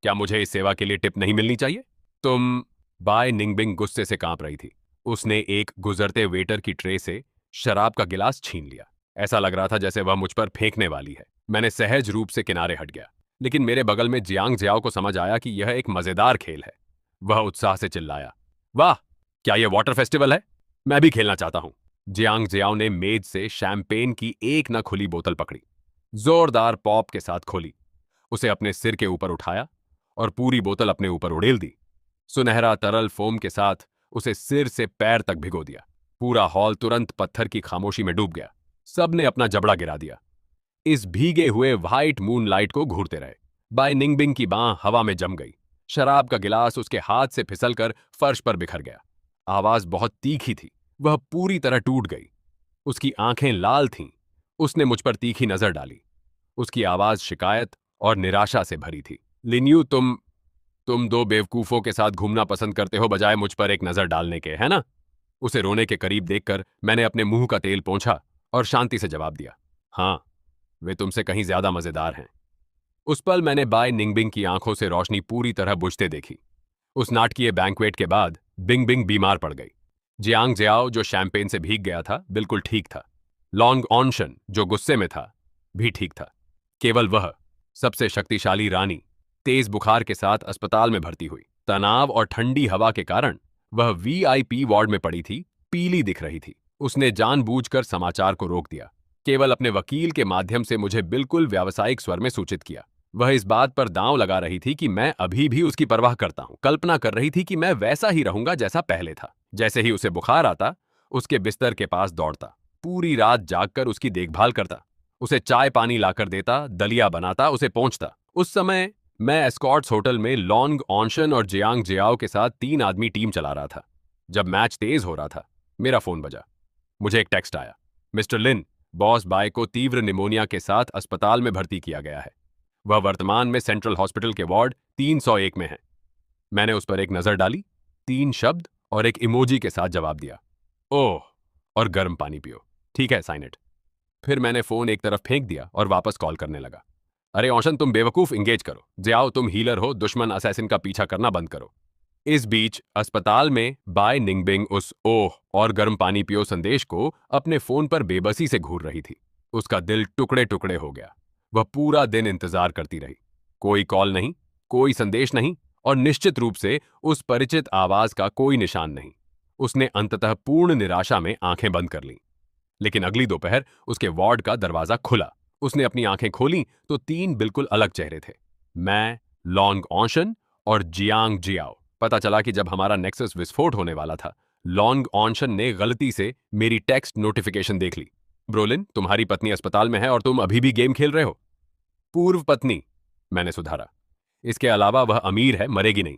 क्या मुझे इस सेवा के लिए टिप नहीं मिलनी चाहिए? तुम। बाय निंगबिंग गुस्से से कांप रही थी। उसने एक गुजरते वेटर की ट्रे से शराब का गिलास छीन लिया। ऐसा लग रहा था जैसे वह मुझ पर फेंकने वाली है। मैंने सहज रूप से किनारे हट गया, लेकिन मेरे बगल में जियांग जियाओ को समझ आया कि यह एक मजेदार खेल है। वह उत्साह से चिल्लाया, वाह, क्या यह वाटर फेस्टिवल है? मैं भी खेलना चाहता हूं। जियांग जियाओ ने मेज से शैंपेन की एक न खुली बोतल पकड़ी, जोरदार पॉप के साथ खोली, उसे अपने सिर के ऊपर उठाया और पूरी बोतल अपने ऊपर उड़ेल दी। सुनहरा तरल फोम के साथ उसे सिर से पैर तक भिगो दिया। पूरा हॉल तुरंत पत्थर की खामोशी में डूब गया। सबने अपना जबड़ा गिरा दिया। इस भीगे हुए व्हाइट मूनलाइट को घूरते रहे। बाय निंगबिंग की बांह हवा में जम गई। शराब का गिलास उसके हाथ से फिसलकर फर्श पर बिखर गया। आवाज बहुत तीखी थी। वह पूरी तरह टूट गई। उसकी आंखें लाल थीं। उसने मुझ पर तीखी नजर डाली। उसकी आवाज शिकायत और निराशा से भरी थी। लिन्यू, तुम दो बेवकूफों के साथ घूमना पसंद करते हो बजाय मुझ पर एक नजर डालने के, है ना? उसे रोने के करीब देखकर मैंने अपने मुंह का तेल पोंछा और शांति से जवाब दिया, हाँ, वे तुमसे कहीं ज्यादा मजेदार हैं। उस पल मैंने बाय निंगबिंग की आंखों से रोशनी पूरी तरह बुझते देखी। उस नाटकीय बैंक्वेट के बाद बिंग बिंग बीमार पड़ गई। जियांग जियाओ, जो शैंपेन से भीग गया था, बिल्कुल ठीक था। लॉन्ग ऑनशन, जो गुस्से में था, भी ठीक था। केवल वह, सबसे शक्तिशाली रानी, तेज बुखार के साथ अस्पताल में भर्ती हुई। तनाव और ठंडी हवा के कारण वह वीआईपी वार्ड में पड़ी थी, पीली दिख रही थी। उसने जानबूझकर समाचार को रोक दिया, केवल अपने वकील के माध्यम से मुझे बिल्कुल व्यावसायिक स्वर में सूचित किया। वह इस बात पर दांव लगा रही थी कि मैं अभी भी उसकी परवाह करता हूं। कल्पना कर रही थी कि मैं वैसा ही रहूंगा जैसा पहले था। जैसे ही उसे बुखार आता, उसके बिस्तर के पास दौड़ता, पूरी रात जागकर उसकी देखभाल करता, उसे चाय पानी लाकर देता, दलिया बनाता, उसे पोंछता। उस समय मैं एस्कॉर्ट्स होटल में लॉन्ग ऑनशन और जियांग जियाओ के साथ 3 आदमी टीम चला रहा था। जब मैच तेज हो रहा था, मेरा फोन बजा। मुझे एक टेक्स्ट आया, मिस्टर लिन, बॉस बाय को तीव्र निमोनिया के साथ अस्पताल में भर्ती किया गया है। वह वर्तमान में सेंट्रल हॉस्पिटल के वार्ड 301 में है। मैंने उस पर एक नजर डाली, 3 शब्द और एक इमोजी के साथ जवाब दिया, ओह, और गर्म पानी पियो। ठीक है, साइन इट। फिर मैंने फोन एक तरफ फेंक दिया और वापस कॉल करने लगा। अरे औशन, तुम बेवकूफ, इंगेज करो। जियाओ, तुम हीलर हो, दुश्मन असैसिन का पीछा करना बंद करो। इस बीच अस्पताल में बाय निंगबिंग उस ओह और गर्म पानी पियो संदेश को अपने फोन पर बेबसी से घूर रही थी। उसका दिल टुकड़े टुकड़े हो गया। वह पूरा दिन इंतजार करती रही। कोई कॉल नहीं, कोई संदेश नहीं, और निश्चित रूप से उस परिचित आवाज का कोई निशान नहीं। उसने अंततः पूर्ण निराशा में आंखें बंद कर लीं। लेकिन अगली दोपहर उसके वार्ड का दरवाजा खुला। उसने अपनी आंखें खोलीं तो 3 बिल्कुल अलग चेहरे थे, मैं, लॉन्ग ऑनशन और जियांग जियाओ। पता चला कि जब हमारा नेक्सस विस्फोट होने वाला था, लॉन्ग ऑनशन ने गलती से मेरी टेक्स्ट नोटिफिकेशन देख ली। ब्रोलिन, तुम्हारी पत्नी अस्पताल में है और तुम अभी भी गेम खेल रहे हो। पूर्व पत्नी, मैंने सुधारा। इसके अलावा वह अमीर है, मरेगी नहीं।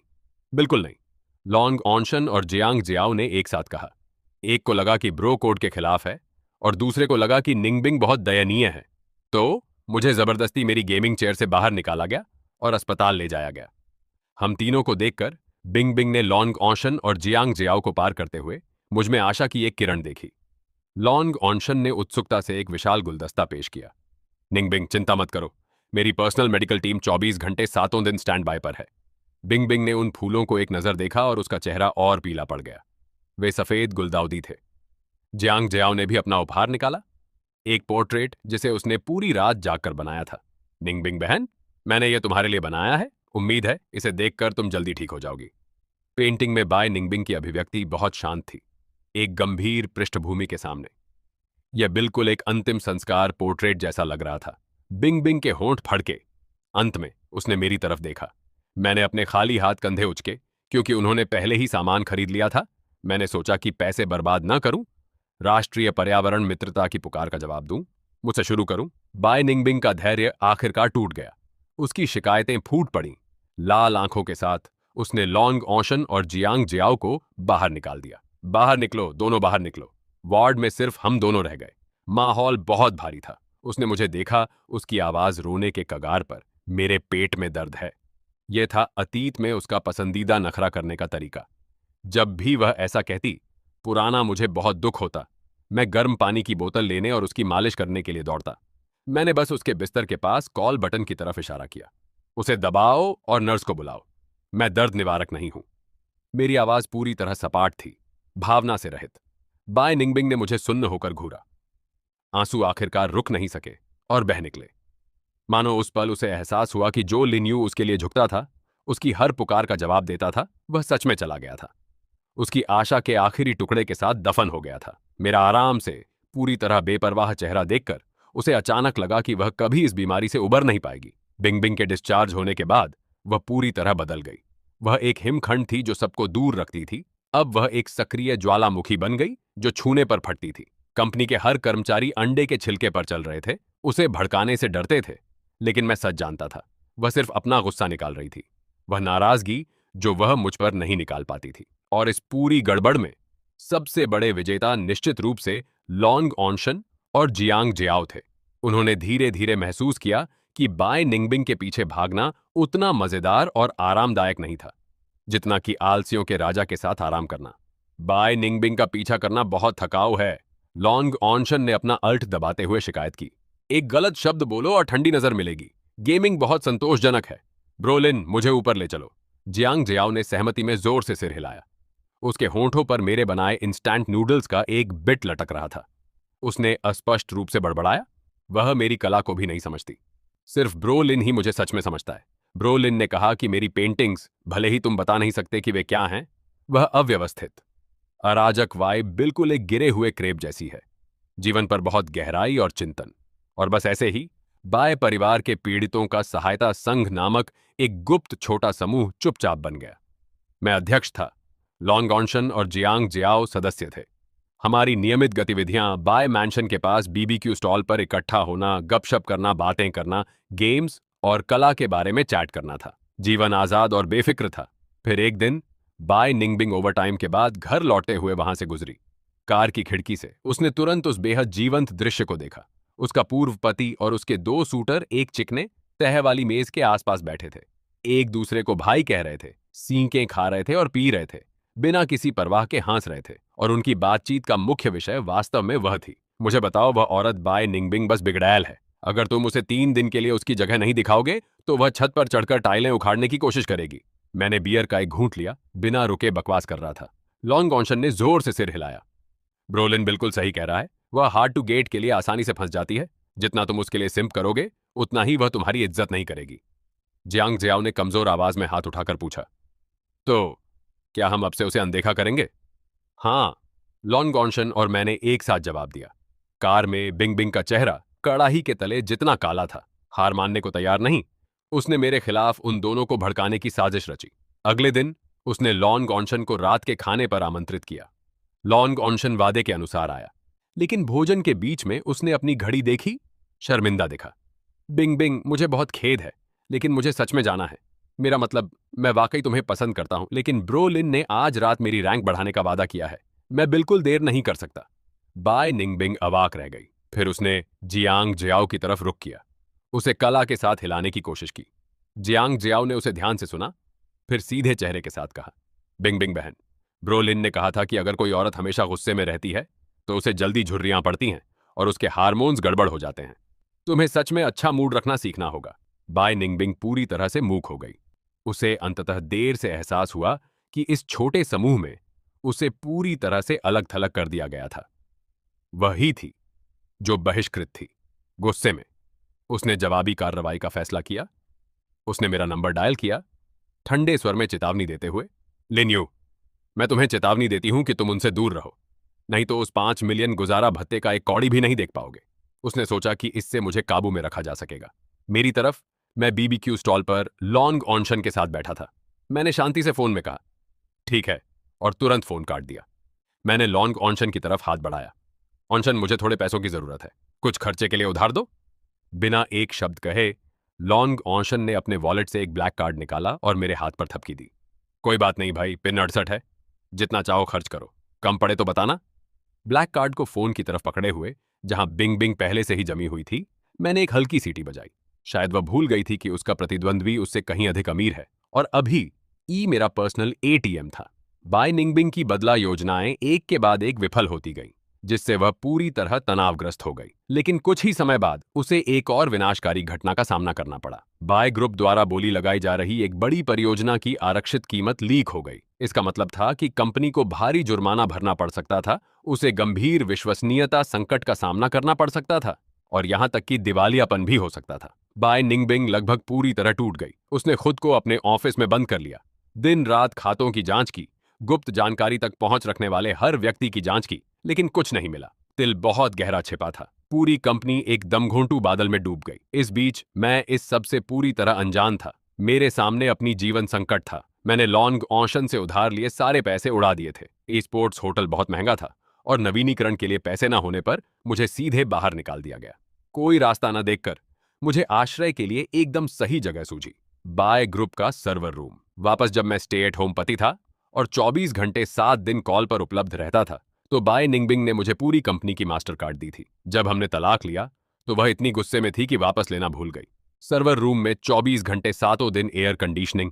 बिल्कुल नहीं, लॉन्ग ऑनशन और जियांग जियाओ ने एक साथ कहा। एक को लगा कि ब्रो कोड के खिलाफ है और दूसरे को लगा कि निंगबिंग बहुत दयनीय है। तो मुझे जबरदस्ती मेरी गेमिंग चेयर से बाहर निकाला गया और अस्पताल ले जाया गया। हम तीनों को देखकर बिंग बिंग ने लॉन्ग ऑनशन और जियांग जियाओ को पार करते हुए मुझ में आशा की एक किरण देखी। लॉन्ग ऑनशन ने उत्सुकता से एक विशाल गुलदस्ता पेश किया। निंगबिंग, चिंता मत करो, मेरी पर्सनल मेडिकल टीम 24 घंटे 7 दिन स्टैंड बाय पर है। बिंग बिंग ने उन फूलों को एक नजर देखा और उसका चेहरा और पीला पड़ गया। वे सफेद गुलदाउदी थे। जियांग जियाओ ने भी अपना उपहार निकाला, एक पोर्ट्रेट जिसे उसने पूरी रात जागकर बनाया था। निंगबिंग बहन, मैंने ये तुम्हारे लिए बनाया है, उम्मीद है इसे देखकर तुम जल्दी ठीक हो जाओगी। पेंटिंग में बाय निंगबिंग की अभिव्यक्ति बहुत शांत थी, एक गंभीर पृष्ठभूमि के सामने। यह बिल्कुल एक अंतिम संस्कार पोर्ट्रेट जैसा लग रहा था। बिंग बिंग के होंठ फड़के। अंत में उसने मेरी तरफ देखा। मैंने अपने खाली हाथ कंधे उचके, क्योंकि उन्होंने पहले ही सामान खरीद लिया था। मैंने सोचा कि पैसे बर्बाद ना करूं, राष्ट्रीय पर्यावरण मित्रता की पुकार का जवाब दूं, मुझसे शुरू करूं। बाय निंगबिंग का धैर्य आखिरकार टूट गया। उसकी शिकायतें फूट पड़ीं। लाल आंखों के साथ उसने लॉन्ग ऑनशन और जियांग जियाओ को बाहर निकाल दिया। बाहर निकलो, दोनों बाहर निकलो। वार्ड में सिर्फ हम दोनों रह गए। माहौल बहुत भारी था। उसने मुझे देखा, उसकी आवाज रोने के कगार पर, मेरे पेट में दर्द है। यह था अतीत में उसका पसंदीदा नखरा करने का तरीका। जब भी वह ऐसा कहती, पुराना मुझे बहुत दुख होता। मैं गर्म पानी की बोतल लेने और उसकी मालिश करने के लिए दौड़ता। मैंने बस उसके बिस्तर के पास कॉल बटन की तरफ इशारा किया, उसे दबाओ और नर्स को बुलाओ। मैं दर्द निवारक नहीं हूं। मेरी आवाज पूरी तरह सपाट थी, भावना से रहित। बाय निंगबिंग ने मुझे सुन्न होकर घूरा। आंसू आखिरकार रुक नहीं सके और बह निकले। मानो उस पल उसे एहसास हुआ कि जो लिन्यू उसके लिए झुकता था, उसकी हर पुकार का जवाब देता था, वह सच में चला गया था। उसकी आशा के आखिरी टुकड़े के साथ दफन हो गया था। मेरा आराम से पूरी तरह बेपरवाह चेहरा देखकर उसे अचानक लगा कि वह कभी इस बीमारी से उबर नहीं पाएगी। बिंग बिंग के डिस्चार्ज होने के बाद वह पूरी तरह बदल गई। वह एक हिमखंड थी जो सबको दूर रखती थी, अब वह एक सक्रिय ज्वालामुखी बन गई जो छूने पर फटती थी। कंपनी के हर कर्मचारी अंडे के छिलके पर चल रहे थे, उसे भड़काने से डरते थे, लेकिन मैं सच जानता था, वह सिर्फ अपना गुस्सा निकाल रही थी। वह नाराजगी जो वह मुझ पर नहीं निकाल पाती थी। और इस पूरी गड़बड़ में सबसे बड़े विजेता निश्चित रूप से लॉन्ग ऑनशन और जियांग जियाओ थे। उन्होंने धीरे धीरे महसूस किया कि बाय निंगबिंग के पीछे भागना उतना मजेदार और आरामदायक नहीं था जितना कि आलसियों के राजा के साथ आराम करना। बाय निंगबिंग का पीछा करना बहुत थकाऊ है। लॉन्ग ऑनशन ने अपना अल्ट दबाते हुए शिकायत की। एक गलत शब्द बोलो और ठंडी नजर मिलेगी। गेमिंग बहुत संतोषजनक है। ब्रोलिन, मुझे ऊपर ले चलो। जियांग जियाओ ने सहमति में जोर से सिर हिलाया। उसके होंठों पर मेरे बनाए इंस्टेंट नूडल्स का एक बिट लटक रहा था। उसने अस्पष्ट रूप से बड़बड़ाया, वह मेरी कला को भी नहीं समझती। सिर्फ ब्रोलिन ही मुझे सच में समझता है। ब्रोलिन ने कहा कि मेरी पेंटिंग्स, भले ही तुम बता नहीं सकते कि वे क्या हैं, वह अव्यवस्थित, अराजक वाइब बिल्कुल एक गिरे हुए क्रेप जैसी है। जीवन पर बहुत गहराई और चिंतन। और बस ऐसे ही बाय परिवार के पीड़ितों का सहायता संघ नामक एक गुप्त छोटा समूह चुपचाप बन गया। मैं अध्यक्ष था। लॉन्ग ऑनशन और जियांग जियाओ सदस्य थे। हमारी नियमित गतिविधियां बाय मैंशन के पास बीबीक्यू स्टॉल पर इकट्ठा होना, गपशप करना, बातें करना, गेम्स और कला के बारे में चैट करना था। जीवन आजाद और बेफिक्र था। फिर एक दिन बाय निंगबिंग ओवरटाइम के बाद घर लौटते हुए वहां से गुजरी। कार की खिड़की से उसने तुरंत उस बेहद जीवंत दृश्य को देखा। उसका पूर्व पति और उसके दो सूटर एक चिकने तह वाली मेज के आसपास बैठे थे। एक दूसरे को भाई कह रहे थे, सींकें खा रहे थे और पी रहे थे, बिना किसी परवाह के हंस रहे थे। और उनकी बातचीत का मुख्य विषय वास्तव में वह थी। मुझे बताओ, वह औरत बाय निंगबिंग बस बिगड़ैल है। अगर तुम उसे 3 दिन के लिए उसकी जगह नहीं दिखाओगे तो वह छत पर चढ़कर टाइलें उखाड़ने की कोशिश करेगी। मैंने बियर का एक घूंट लिया, बिना रुके बकवास कर रहा था। लॉन्ग ऑनशन ने जोर से सिर हिलाया। ब्रोलिन बिल्कुल सही कह रहा है। वह हार्ड टू गेट के लिए आसानी से फंस जाती है। जितना तुम उसके लिए सिम्प करोगे उतना ही वह तुम्हारी इज्जत नहीं करेगी। जियांग जियाओ ने कमजोर आवाज में हाथ उठाकर पूछा, तो क्या हम अब से उसे अनदेखा करेंगे? हाँ, लॉन्ग ऑनशन और मैंने एक साथ जवाब दिया। कार में बिंग बिंग का चेहरा कड़ाही के तले जितना काला था। हार मानने को तैयार नहीं, उसने मेरे खिलाफ उन दोनों को भड़काने की साजिश रची। अगले दिन उसने लॉन्ग ऑनशन को रात के खाने पर आमंत्रित किया। लॉन्ग ऑनशन वादे के अनुसार आया, लेकिन भोजन के बीच में उसने अपनी घड़ी देखी, शर्मिंदा दिखा। बिंग बिंग, मुझे बहुत खेद है, लेकिन मुझे सच में जाना है। मेरा मतलब, मैं वाकई तुम्हें पसंद करता हूं, लेकिन ब्रोलिन ने आज रात मेरी रैंक बढ़ाने का वादा किया है। मैं बिल्कुल देर नहीं कर सकता। बाय निंगबिंग अवाक रह गई। फिर उसने जियांग जियाओ की तरफ रुख किया, उसे कला के साथ हिलाने की कोशिश की। जियांग जियाओ ने उसे ध्यान से सुना, फिर सीधे चेहरे के साथ कहा, बिंग बिंग बहन, ब्रोलिन ने कहा था कि अगर कोई औरत हमेशा गुस्से में रहती है तो उसे जल्दी झुर्रियां पड़ती हैं और उसके हार्मोन्स गड़बड़ हो जाते हैं। तुम्हें सच में अच्छा मूड रखना सीखना होगा। बाय निंगबिंग पूरी तरह से मूक हो गई। उसे अंततः देर से एहसास हुआ कि इस छोटे समूह में उसे पूरी तरह से अलग थलग कर दिया गया था। वही थी जो बहिष्कृत थी। गुस्से में उसने जवाबी कार्रवाई का फैसला किया। उसने मेरा नंबर डायल किया, ठंडे स्वर में चेतावनी देते हुए, लिन्यू, मैं तुम्हें चेतावनी देती हूं कि तुम उनसे दूर रहो, नहीं तो उस 5 मिलियन गुजारा भत्ते का एक कौड़ी भी नहीं देख पाओगे। उसने सोचा कि इससे मुझे काबू में रखा जा सकेगा। मेरी तरफ मैं बीबीक्यू स्टॉल पर लॉन्ग ऑनशन के साथ बैठा था। मैंने शांति से फोन में कहा, ठीक है, और तुरंत फोन काट दिया। मैंने लॉन्ग ऑनशन की तरफ हाथ बढ़ाया। ऑनशन, मुझे थोड़े पैसों की जरूरत है, कुछ खर्चे के लिए उधार दो। बिना एक शब्द कहे लॉन्ग ऑनशन ने अपने वॉलेट से एक ब्लैक कार्ड निकाला और मेरे हाथ पर थपकी दी। कोई बात नहीं भाई, पिन 68 है, जितना चाहो खर्च करो, कम पड़े तो बताना। ब्लैक कार्ड को फोन की तरफ पकड़े हुए, जहां बिंग बिंग पहले से ही जमी हुई थी, मैंने एक हल्की सीटी बजाई। शायद वह भूल गई थी कि उसका प्रतिद्वंद्वी उससे कहीं अधिक अमीर है, और अभी ई मेरा पर्सनल एटीएम था। बाय निंगबिंग की बदला योजनाएं एक के बाद एक विफल होती गईं, जिससे वह पूरी तरह तनावग्रस्त हो गई। लेकिन कुछ ही समय बाद उसे एक और विनाशकारी घटना का सामना करना पड़ा। बाय ग्रुप द्वारा बोली लगाई जा रही एक बड़ी परियोजना की आरक्षित कीमत लीक हो गई। इसका मतलब था कि कंपनी को भारी जुर्माना भरना पड़ सकता था, उसे गंभीर विश्वसनीयता संकट का सामना करना पड़ सकता था, और यहां तक कि दिवालियापन भी हो सकता था। बाय निंगबिंग लगभग पूरी तरह टूट गई। उसने खुद को अपने ऑफिस में बंद कर लिया, दिन रात खातों की जांच की, गुप्त जानकारी तक पहुंच रखने वाले हर व्यक्ति की जांच की, लेकिन कुछ नहीं मिला। तिल बहुत गहरा छिपा था। पूरी कंपनी एक दमघोंटू बादल में डूब गई। इस बीच मैं इस सब से पूरी तरह अनजान था। मेरे सामने अपनी जीवन संकट था। मैंने लॉन्ग ऑनशन से उधार लिए सारे पैसे उड़ा दिए थे। ई स्पोर्ट्स होटल बहुत महंगा था, और नवीनीकरण के लिए पैसे न होने पर मुझे सीधे बाहर निकाल दिया गया। कोई रास्ता न देखकर मुझे आश्रय के लिए एकदम सही जगह सूझी, बाय ग्रुप का सर्वर रूम। वापस जब मैं स्टे एट होम पति था और 24 घंटे 7 दिन कॉल पर उपलब्ध रहता था, तो बाय निंगबिंग ने मुझे पूरी कंपनी की मास्टर कार्ड दी थी। जब हमने तलाक लिया तो वह इतनी गुस्से में थी कि वापस लेना भूल गई। सर्वर रूम में 24 घंटे सातों दिन एयर कंडीशनिंग,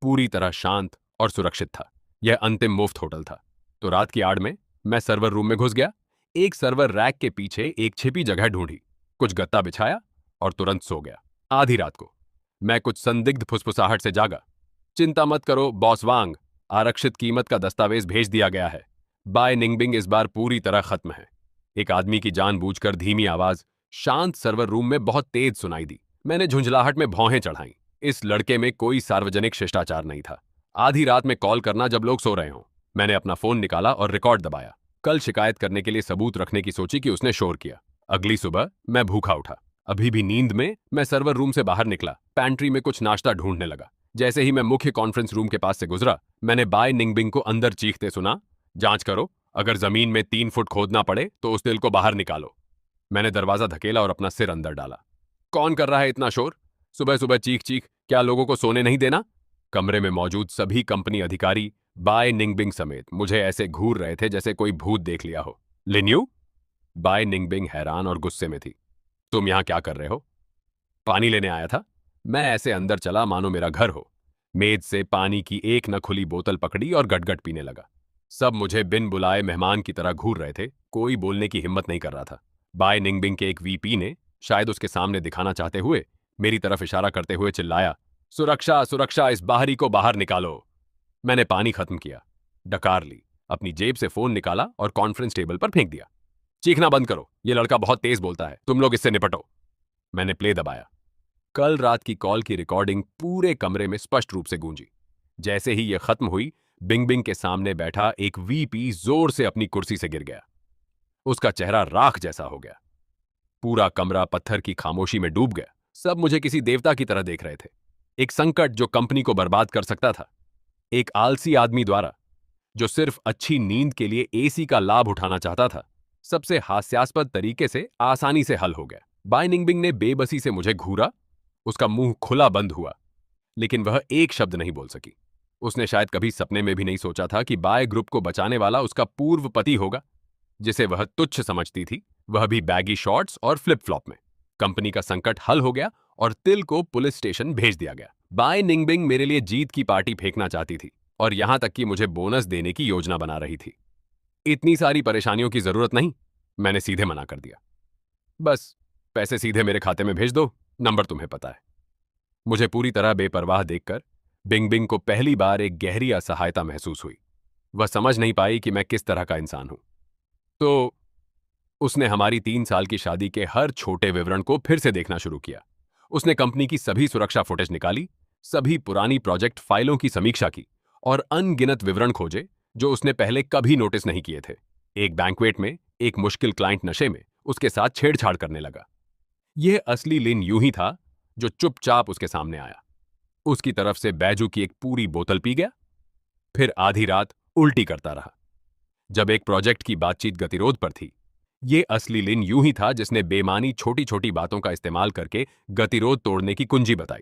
पूरी तरह शांत और सुरक्षित था। यह अंतिम मुफ्त होटल था। तो रात की आड़ में मैं सर्वर रूम में घुस गया, एक सर्वर रैक के पीछे एक छिपी जगह ढूंढी, कुछ गत्ता बिछाया और तुरंत सो गया। आधी रात को मैं कुछ संदिग्ध फुसफुसाहट से जागा। चिंता मत करो बॉस वांग, आरक्षित कीमत का दस्तावेज भेज दिया गया है। बाय निंगबिंग इस बार पूरी तरह खत्म है। एक आदमी की जानबूझकर धीमी आवाज शांत सर्वर रूम में बहुत तेज सुनाई दी। मैंने झुंझलाहट में भौहें चढ़ाईं। इस लड़के में कोई सार्वजनिक शिष्टाचार नहीं था। आधी रात में कॉल करना जब लोग सो रहे हों। मैंने अपना फोन निकाला और रिकॉर्ड दबाया। कल शिकायत करने के लिए सबूत रखने की सोची कि उसने शोर किया। अगली सुबह मैं भूखा उठा। अभी भी नींद में मैं सर्वर रूम से बाहर निकला, पैंट्री में कुछ नाश्ता ढूंढने लगा। जैसे ही मैं मुख्य कॉन्फ्रेंस रूम के पास से गुजरा, मैंने बाय निंगबिंग को अंदर चीखते सुना, जांच करो, अगर जमीन में 3 फुट खोदना पड़े तो उस दिल को बाहर निकालो। मैंने दरवाजा धकेला और अपना सिर अंदर डाला। कौन कर रहा है इतना शोर? सुबह सुबह चीख चीख, क्या लोगों को सोने नहीं देना? कमरे में मौजूद सभी कंपनी अधिकारी बाय निंगबिंग समेत मुझे ऐसे घूर रहे थे जैसे कोई भूत देख लिया हो। लिन्यू? बाय निंगबिंग हैरान और गुस्से में थी। तुम यहां क्या कर रहे हो? पानी लेने आया था। मैं ऐसे अंदर चला मानो मेरा घर हो। मेज से पानी की एक न खुली बोतल पकड़ी और गटगट पीने लगा। सब मुझे बिन बुलाए मेहमान की तरह घूर रहे थे, कोई बोलने की हिम्मत नहीं कर रहा था। बाय निंगबिंग के एक वीपी ने, शायद उसके सामने दिखाना चाहते हुए, मेरी तरफ इशारा करते हुए चिल्लाया, सुरक्षा सुरक्षा, इस बाहरी को बाहर निकालो। मैंने पानी खत्म किया, डकार ली, अपनी जेब से फोन निकाला और कॉन्फ्रेंस टेबल पर फेंक दिया। चीखना बंद करो, ये लड़का बहुत तेज बोलता है, तुम लोग इससे निपटो। मैंने प्ले दबाया। कल रात की कॉल की रिकॉर्डिंग पूरे कमरे में स्पष्ट रूप से गूंजी। जैसे ही यह खत्म हुई, बिंग बिंग के सामने बैठा एक वीपी जोर से अपनी कुर्सी से गिर गया। उसका चेहरा राख जैसा हो गया। पूरा कमरा पत्थर की खामोशी में डूब गया। सब मुझे किसी देवता की तरह देख रहे थे। एक संकट जो कंपनी को बर्बाद कर सकता था, एक आलसी आदमी द्वारा जो सिर्फ अच्छी नींद के लिए एसी का लाभ उठाना चाहता था, सबसे हास्यास्पद तरीके से आसानी से हल हो गया। बाय निंगबिंग ने बेबसी से मुझे घूरा। उसका मुंह खुला बंद हुआ, लेकिन वह एक शब्द नहीं बोल सकी। उसने शायद कभी सपने में भी नहीं सोचा था कि बाय ग्रुप को बचाने वाला उसका पूर्व पति होगा, जिसे वह तुच्छ समझती थी, वह भी बैगी शॉर्ट्स और फ्लिप फ्लॉप में। कंपनी का संकट हल हो गया और तिल को पुलिस स्टेशन भेज दिया गया। बाय निंगबिंग मेरे लिए जीत की पार्टी फेंकना चाहती थी और यहां तक कि मुझे बोनस देने की योजना बना रही थी। इतनी सारी परेशानियों की जरूरत नहीं, मैंने सीधे मना कर दिया। बस पैसे सीधे मेरे खाते में भेज दो, नंबर तुम्हें पता है। मुझे पूरी तरह बेपरवाह देखकर बिंग बिंग को पहली बार एक गहरी असहायता महसूस हुई। वह समझ नहीं पाई कि मैं किस तरह का इंसान हूं। तो उसने हमारी 3 साल की शादी के हर छोटे विवरण को फिर से देखना शुरू किया। उसने कंपनी की सभी सुरक्षा फुटेज निकाली, सभी पुरानी प्रोजेक्ट फाइलों की समीक्षा की और अनगिनत विवरण खोजे जो उसने पहले कभी नोटिस नहीं किए थे। एक बैंक्वेट में एक मुश्किल क्लाइंट नशे में उसके साथ छेड़छाड़ करने लगा। यह असली लिन यूं ही था जो चुपचाप उसके सामने आया। उसकी तरफ से बैजू की एक पूरी बोतल पी गया, फिर आधी रात उल्टी करता रहा। जब एक प्रोजेक्ट की बातचीत गतिरोध पर थी, यह असली लिन यूं ही था जिसने बेमानी छोटी छोटी बातों का इस्तेमाल करके गतिरोध तोड़ने की कुंजी बताई।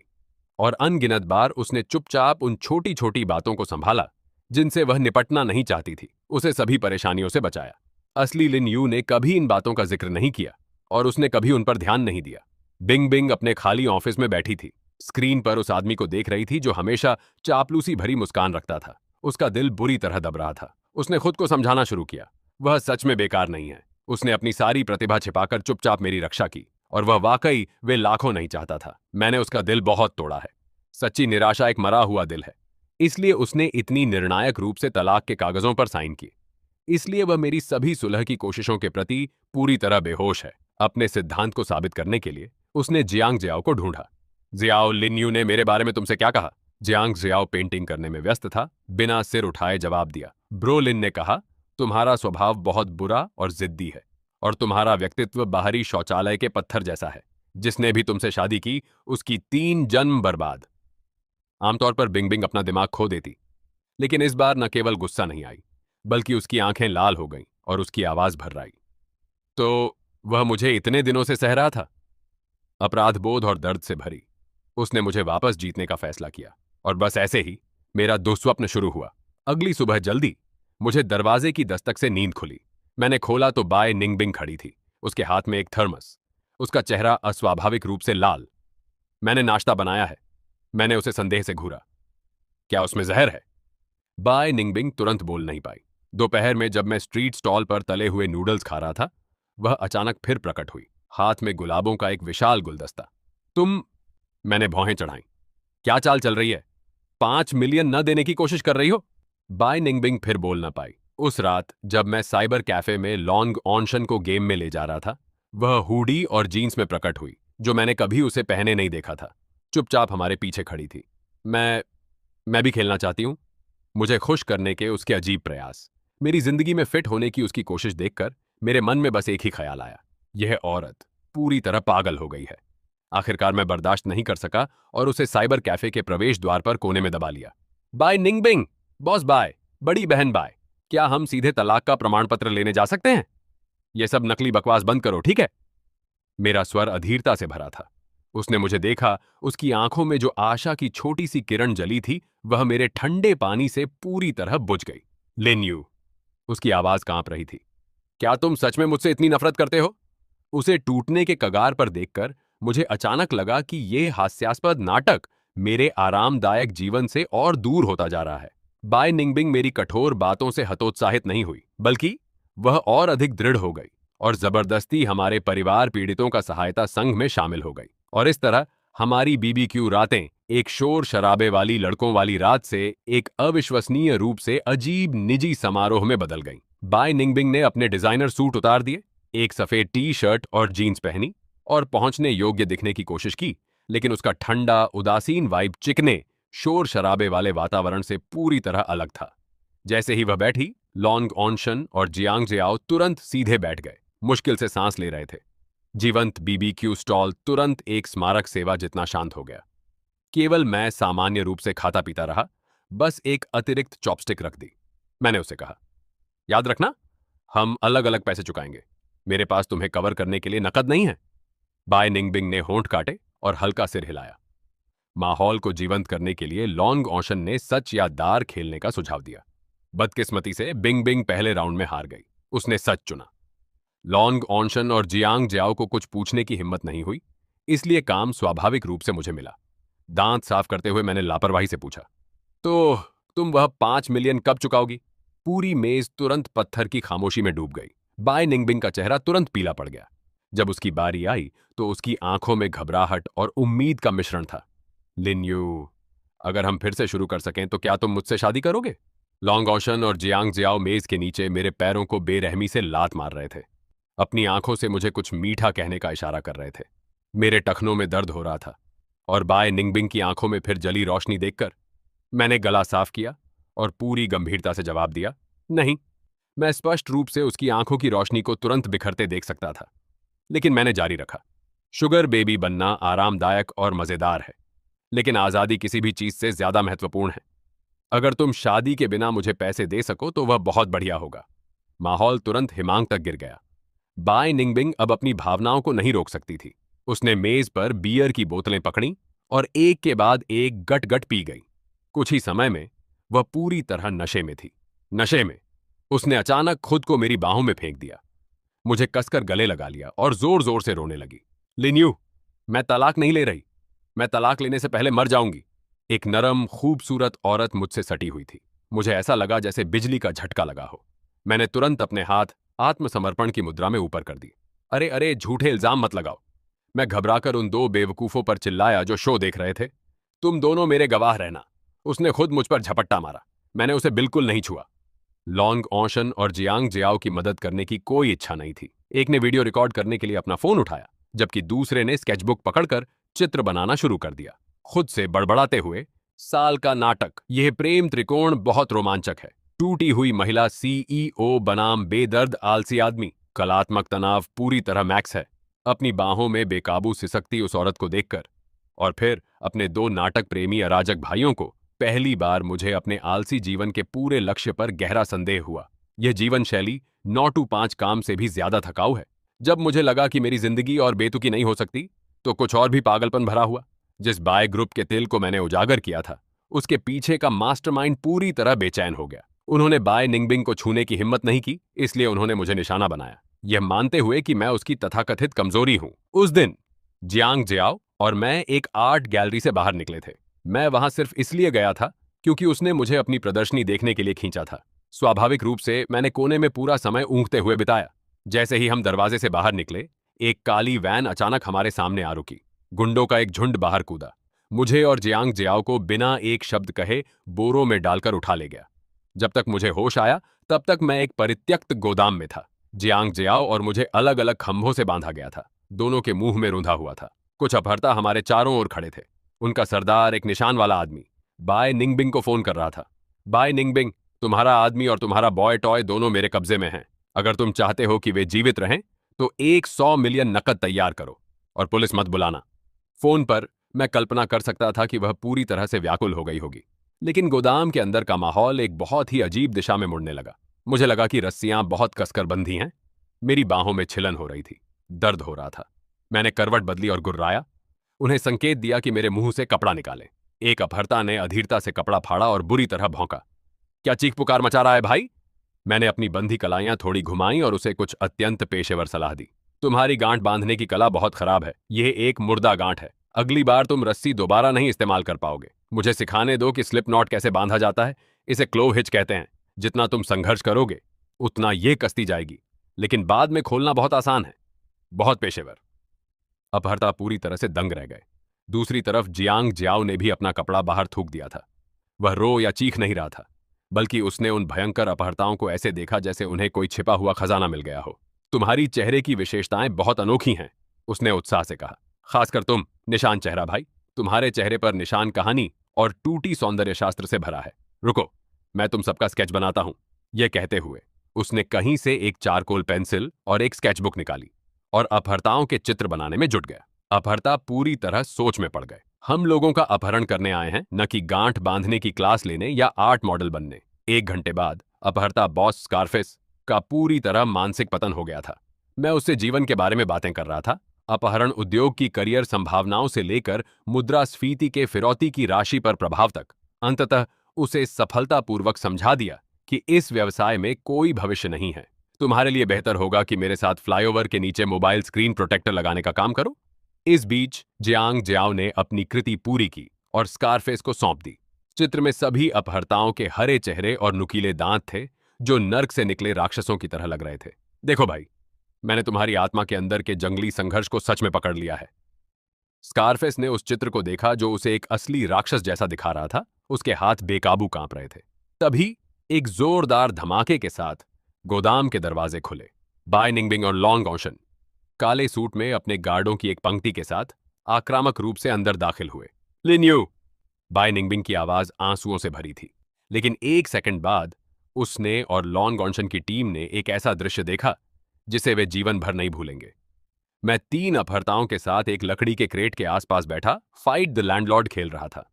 और अनगिनत बार उसने चुपचाप उन छोटी छोटी बातों को संभाला जिनसे वह निपटना नहीं चाहती थी, उसे सभी परेशानियों से बचाया। असली लिन यू ने कभी इन बातों का जिक्र नहीं किया और उसने कभी उन पर ध्यान नहीं दिया। बिंग बिंग अपने खाली ऑफिस में बैठी थी, स्क्रीन पर उस आदमी को देख रही थी जो हमेशा चापलूसी भरी मुस्कान रखता था। उसका दिल बुरी तरह दब रहा था। उसने खुद को समझाना शुरू किया, वह सच में बेकार नहीं है। उसने अपनी सारी प्रतिभा छिपाकर चुपचाप मेरी रक्षा की और वह वाकई वे लाखों नहीं चाहता था। मैंने उसका दिल बहुत तोड़ा है। सच्ची निराशा एक मरा हुआ दिल है। इसलिए उसने इतनी निर्णायक रूप से तलाक के कागजों पर साइन किए। इसलिए वह मेरी सभी सुलह की कोशिशों के प्रति पूरी तरह बेहोश है। अपने सिद्धांत को साबित करने के लिए उसने जियांग जियाओ को ढूंढा। जियाओ, लिन्यू ने मेरे बारे में तुमसे क्या कहा? जियांग जियाओ पेंटिंग करने में व्यस्त था, बिना सिर उठाए जवाब दिया। ब्रो लिन ने कहा, तुम्हारा स्वभाव बहुत बुरा और जिद्दी है और तुम्हारा व्यक्तित्व बाहरी शौचालय के पत्थर जैसा है। जिसने भी तुमसे शादी की उसकी 3 जन्म बर्बाद। आमतौर पर बिंग बिंग अपना दिमाग खो देती, लेकिन इस बार न केवल गुस्सा नहीं आई, बल्कि उसकी आंखें लाल हो गईं और उसकी आवाज भर्राई। तो वह मुझे इतने दिनों से सह रहा था? अपराध बोध और दर्द से भरी, उसने मुझे वापस जीतने का फैसला किया और बस ऐसे ही मेरा दुस्वप्न शुरू हुआ। अगली सुबह जल्दी मुझे दरवाजे की दस्तक से नींद खुली। मैंने खोला तो बाय निंगबिंग खड़ी थी, उसके हाथ में एक थर्मस, उसका चेहरा अस्वाभाविक रूप से लाल। मैंने नाश्ता बनाया है। मैंने उसे संदेह से घूरा। क्या उसमें जहर है? बाय निंगबिंग तुरंत बोल नहीं पाई। दोपहर में जब मैं स्ट्रीट स्टॉल पर तले हुए नूडल्स खा रहा था, वह अचानक फिर प्रकट हुई, हाथ में गुलाबों का एक विशाल गुलदस्ता। तुम? मैंने भौहें चढ़ाई। क्या चाल चल रही है? 5 मिलियन न देने की कोशिश कर रही हो? बाय निंगबिंग फिर बोल न पाई। उस रात जब मैं साइबर कैफे में लॉन्ग ऑनशन को गेम में ले जा रहा था, वह हुडी और जीन्स में प्रकट हुई, जो मैंने कभी उसे पहने नहीं देखा था। चुपचाप हमारे पीछे खड़ी थी। मैं भी खेलना चाहती हूँ। मुझे खुश करने के उसके अजीब प्रयास, मेरी जिंदगी में फिट होने की उसकी कोशिश देखकर मेरे मन में बस एक ही ख्याल आया, यह औरत पूरी तरह पागल हो गई है। आखिरकार मैं बर्दाश्त नहीं कर सका और उसे साइबर कैफे के प्रवेश द्वार पर कोने में दबा लिया। बाय निंगबिंग, बॉस बाय, बड़ी बहन बाय, क्या हम सीधे तलाक का प्रमाण पत्र लेने जा सकते हैं? यह सब नकली बकवास बंद करो, ठीक है? मेरा स्वर अधीरता से भरा था। उसने मुझे देखा, उसकी आंखों में जो आशा की छोटी सी किरण जली थी, वह मेरे ठंडे पानी से पूरी तरह बुझ गई। लिन यू, उसकी आवाज कांप रही थी। क्या तुम सच में मुझसे इतनी नफरत करते हो? उसे टूटने के कगार पर देखकर मुझे अचानक लगा कि यह हास्यास्पद नाटक मेरे आरामदायक जीवन से और दूर होता जा रहा है। बाय निंगबिंग मेरी कठोर बातों से हतोत्साहित नहीं हुई, बल्कि वह और अधिक दृढ़ हो गई और जबरदस्ती हमारे परिवार पीड़ितों का सहायता संघ में शामिल हो गई। और इस तरह हमारी बीबीक्यू रातें एक शोर शराबे वाली लड़कों वाली रात से एक अविश्वसनीय रूप से अजीब निजी समारोह में बदल गईं। बाय निंगबिंग ने अपने डिजाइनर सूट उतार दिए, एक सफेद टी शर्ट और जीन्स पहनी और पहुंचने योग्य दिखने की कोशिश की, लेकिन उसका ठंडा उदासीन वाइब चिकने शोर शराबे वाले वातावरण से पूरी तरह अलग था। जैसे ही वह बैठी, लॉन्ग ऑनशन और जियांग जियाओ तुरंत सीधे बैठ गए, मुश्किल से सांस ले रहे थे। जीवंत बीबीक्यू स्टॉल तुरंत एक स्मारक सेवा जितना शांत हो गया। केवल मैं सामान्य रूप से खाता पीता रहा, बस एक अतिरिक्त चॉपस्टिक रख दी। मैंने उसे कहा, याद रखना, हम अलग अलग पैसे चुकाएंगे। मेरे पास तुम्हें कवर करने के लिए नकद नहीं है। बाय निंगबिंग ने होंठ काटे और हल्का सिर हिलाया। माहौल को जीवंत करने के लिए लॉन्ग ऑशन ने सच या दार खेलने का सुझाव दिया। बदकिस्मती से बिंग बिंग पहले राउंड में हार गई। उसने सच चुना। लॉन्ग ऑनशन और जियांग जियाओ को कुछ पूछने की हिम्मत नहीं हुई, इसलिए काम स्वाभाविक रूप से मुझे मिला। दांत साफ करते हुए मैंने लापरवाही से पूछा, तो तुम वह 5 मिलियन कब चुकाओगी? पूरी मेज तुरंत पत्थर की खामोशी में डूब गई। बाय निंगबिंग का चेहरा तुरंत पीला पड़ गया। जब उसकी बारी आई तो उसकी आंखों में घबराहट और उम्मीद का मिश्रण था। लिन यू, अगर हम फिर से शुरू कर सकें तो क्या तुम मुझसे शादी करोगे? लॉन्ग ऑशन और जियांग जियाओ मेज के नीचे मेरे पैरों को बेरहमी से लात मार रहे थे। अपनी आंखों से मुझे कुछ मीठा कहने का इशारा कर रहे थे। मेरे टखनों में दर्द हो रहा था और बाय निंगबिंग की आंखों में फिर जली रोशनी देखकर मैंने गला साफ किया और पूरी गंभीरता से जवाब दिया, नहीं। मैं स्पष्ट रूप से उसकी आंखों की रोशनी को तुरंत बिखरते देख सकता था, लेकिन मैंने जारी रखा, शुगर बेबी बनना आरामदायक और मजेदार है, लेकिन आजादी किसी भी चीज से ज्यादा महत्वपूर्ण है। अगर तुम शादी के बिना मुझे पैसे दे सको तो वह बहुत बढ़िया होगा। माहौल तुरंत हिमांग तक गिर गया। बाय निंगबिंग अब अपनी भावनाओं को नहीं रोक सकती थी। उसने मेज पर बियर की बोतलें पकड़ी और एक के बाद एक गट गट पी गई। कुछ ही समय में वह पूरी तरह नशे में थी। नशे में उसने अचानक खुद को मेरी बाहों में फेंक दिया, मुझे कसकर गले लगा लिया और जोर जोर से रोने लगी। लिन्यू, मैं तलाक नहीं ले रही। मैं तलाक लेने से पहले मर जाऊंगी। एक नरम खूबसूरत औरत मुझसे सटी हुई थी। मुझे ऐसा लगा जैसे बिजली का झटका लगा हो। मैंने तुरंत अपने हाथ आत्मसमर्पण की मुद्रा में ऊपर कर दी। अरे अरे, झूठे इल्जाम मत लगाओ। मैं घबराकर उन दो बेवकूफों पर चिल्लाया जो शो देख रहे थे। तुम दोनों मेरे गवाह रहना। उसने खुद मुझ पर झपट्टा मारा। मैंने उसे बिल्कुल नहीं छुआ। लॉन्ग ऑशन और जियांग जियाओ की मदद करने की कोई इच्छा नहीं थी। एक ने वीडियो रिकॉर्ड करने के लिए अपना फोन उठाया, जबकि दूसरे ने स्केचबुक पकड़कर चित्र बनाना शुरू कर दिया, खुद से बड़बड़ाते हुए, साल का नाटक, यह प्रेम त्रिकोण बहुत रोमांचक है। टूटी हुई महिला सीईओ बनाम बेदर्द आलसी आदमी। कलात्मक तनाव पूरी तरह मैक्स है। अपनी बाहों में बेकाबू सिसकती उस औरत को देखकर और फिर अपने दो नाटक प्रेमी अराजक भाइयों को पहली बार मुझे अपने आलसी जीवन के पूरे लक्ष्य पर गहरा संदेह हुआ। यह जीवन शैली 9 to 5 काम से भी ज्यादा थकाऊ है। जब मुझे लगा कि मेरी जिंदगी और बेतुकी नहीं हो सकती, तो कुछ और भी पागलपन भरा हुआ। जिस बाय ग्रुप के तिल को मैंने उजागर किया था, उसके पीछे का मास्टरमाइंड पूरी तरह बेचैन हो गया। उन्होंने बाय निंगबिंग को छूने की हिम्मत नहीं की, इसलिए उन्होंने मुझे निशाना बनाया, यह मानते हुए कि मैं उसकी तथाकथित कमजोरी हूं। उस दिन जियांग जियाओ और मैं एक आर्ट गैलरी से बाहर निकले थे। मैं वहां सिर्फ इसलिए गया था क्योंकि उसने मुझे अपनी प्रदर्शनी देखने के लिए खींचा था। स्वाभाविक रूप से मैंने कोने में पूरा समय ऊँघते हुए बिताया। जैसे ही हम दरवाजे से बाहर निकले, एक काली वैन अचानक हमारे सामने आ रुकी। गुंडों का एक झुंड बाहर कूदा, मुझे और जियांग जियाओ को बिना एक शब्द कहे बोरों में डालकर उठा ले गया। जब तक मुझे होश आया, तब तक मैं एक परित्यक्त गोदाम में था। जियांग जियाओ और मुझे अलग अलग खंभों से बांधा गया था। दोनों के मुंह में रुंधा हुआ था। कुछ अपहर्ता हमारे चारों ओर खड़े थे। उनका सरदार, एक निशान वाला आदमी, बाय निंगबिंग को फोन कर रहा था। बाय निंगबिंग, तुम्हारा आदमी और तुम्हारा बॉय टॉय दोनों मेरे कब्जे में हैं। अगर तुम चाहते हो कि वे जीवित रहें तो 100 मिलियन नकद तैयार करो और पुलिस मत बुलाना। फोन पर मैं कल्पना कर सकता था कि वह पूरी तरह से व्याकुल हो गई होगी, लेकिन गोदाम के अंदर का माहौल एक बहुत ही अजीब दिशा में मुड़ने लगा। मुझे लगा कि रस्सियां बहुत कसकर बंधी हैं। मेरी बाहों में छिलन हो रही थी, दर्द हो रहा था। मैंने करवट बदली और गुर्राया, उन्हें संकेत दिया कि मेरे मुंह से कपड़ा निकालें। एक अपहर्ता ने अधीरता से कपड़ा फाड़ा और बुरी तरह भौंका। क्या चीख पुकार मचा रहा है भाई? मैंने अपनी बंधी कलाइयां थोड़ी घुमाई और उसे कुछ अत्यंत पेशेवर सलाह दी। तुम्हारी गांठ बांधने की कला बहुत खराब है, यह एक मुर्दा गांठ है। अगली बार तुम रस्सी दोबारा नहीं इस्तेमाल कर पाओगे। मुझे सिखाने दो कि स्लिप नॉट कैसे बांधा जाता है। इसे क्लोव हिच कहते हैं। जितना तुम संघर्ष करोगे उतना ये कसती जाएगी, लेकिन बाद में खोलना बहुत आसान है। बहुत पेशेवर। अपहर्ता पूरी तरह से दंग रह गए। दूसरी तरफ जियांग जियाओ ने भी अपना कपड़ा बाहर थूक दिया था। वह रो या चीख नहीं रहा था, बल्कि उसने उन भयंकर अपहर्ताओं को ऐसे देखा जैसे उन्हें कोई छिपा हुआ खजाना मिल गया हो। तुम्हारी चेहरे की विशेषताएं बहुत अनोखी हैं, उसने उत्साह से कहा। खासकर तुम, निशान चेहरा भाई। तुम्हारे चेहरे पर निशान कहानी और टूटी सौंदर्य शास्त्र से भरा है। रुको, मैं तुम सबका स्केच बनाता हूं। यह कहते हुए उसने कहीं से एक चारकोल पेंसिल और एक स्केचबुक निकाली और अपहर्ताओं के चित्र बनाने में जुट गया। अपहर्ता पूरी तरह सोच में पड़ गए। हम लोगों का अपहरण करने आए हैं, न कि गांठ बांधने की क्लास लेने या आर्ट मॉडल बनने। 1 घंटे बाद अपहर्ता बॉस स्कारफेस का पूरी तरह मानसिक पतन हो गया था। मैं उससे जीवन के बारे में बातें कर रहा था, अपहरण उद्योग की करियर संभावनाओं से लेकर मुद्रास्फीति के फिरौती की राशि पर प्रभाव तक। अंततः उसे सफलतापूर्वक समझा दिया कि इस व्यवसाय में कोई भविष्य नहीं है। तुम्हारे लिए बेहतर होगा कि मेरे साथ फ्लाईओवर के नीचे मोबाइल स्क्रीन प्रोटेक्टर लगाने का काम करो। इस बीच जियांग जियाओ ने अपनी कृति पूरी की और स्कारफेस को सौंप दी। चित्र में सभी अपहर्ताओं के हरे चेहरे और नुकीले दांत थे, जो नर्क से निकले राक्षसों की तरह लग रहे थे। देखो भाई, मैंने तुम्हारी आत्मा के अंदर के जंगली संघर्ष को सच में पकड़ लिया है। स्कारफेस ने उस चित्र को देखा जो उसे एक असली राक्षस जैसा दिखा रहा था। उसके हाथ बेकाबू कांप रहे थे। तभी एक जोरदार धमाके के साथ गोदाम के दरवाजे खुले। बाय निंगबिंग और लॉन्ग ऑशन काले सूट में अपने गार्डों की एक पंक्ति के साथ आक्रामक रूप से अंदर दाखिल हुए। लिन्यू! बाय निंगबिंग की आवाज आंसुओं से भरी थी, लेकिन 1 सेकंड बाद उसने और लॉन्ग ऑशन की टीम ने एक ऐसा दृश्य देखा जिसे वे जीवन भर नहीं भूलेंगे। मैं 3 अपहर्ताओं के साथ एक लकड़ी के क्रेट के आसपास बैठा फाइट द लैंडलॉर्ड खेल रहा था।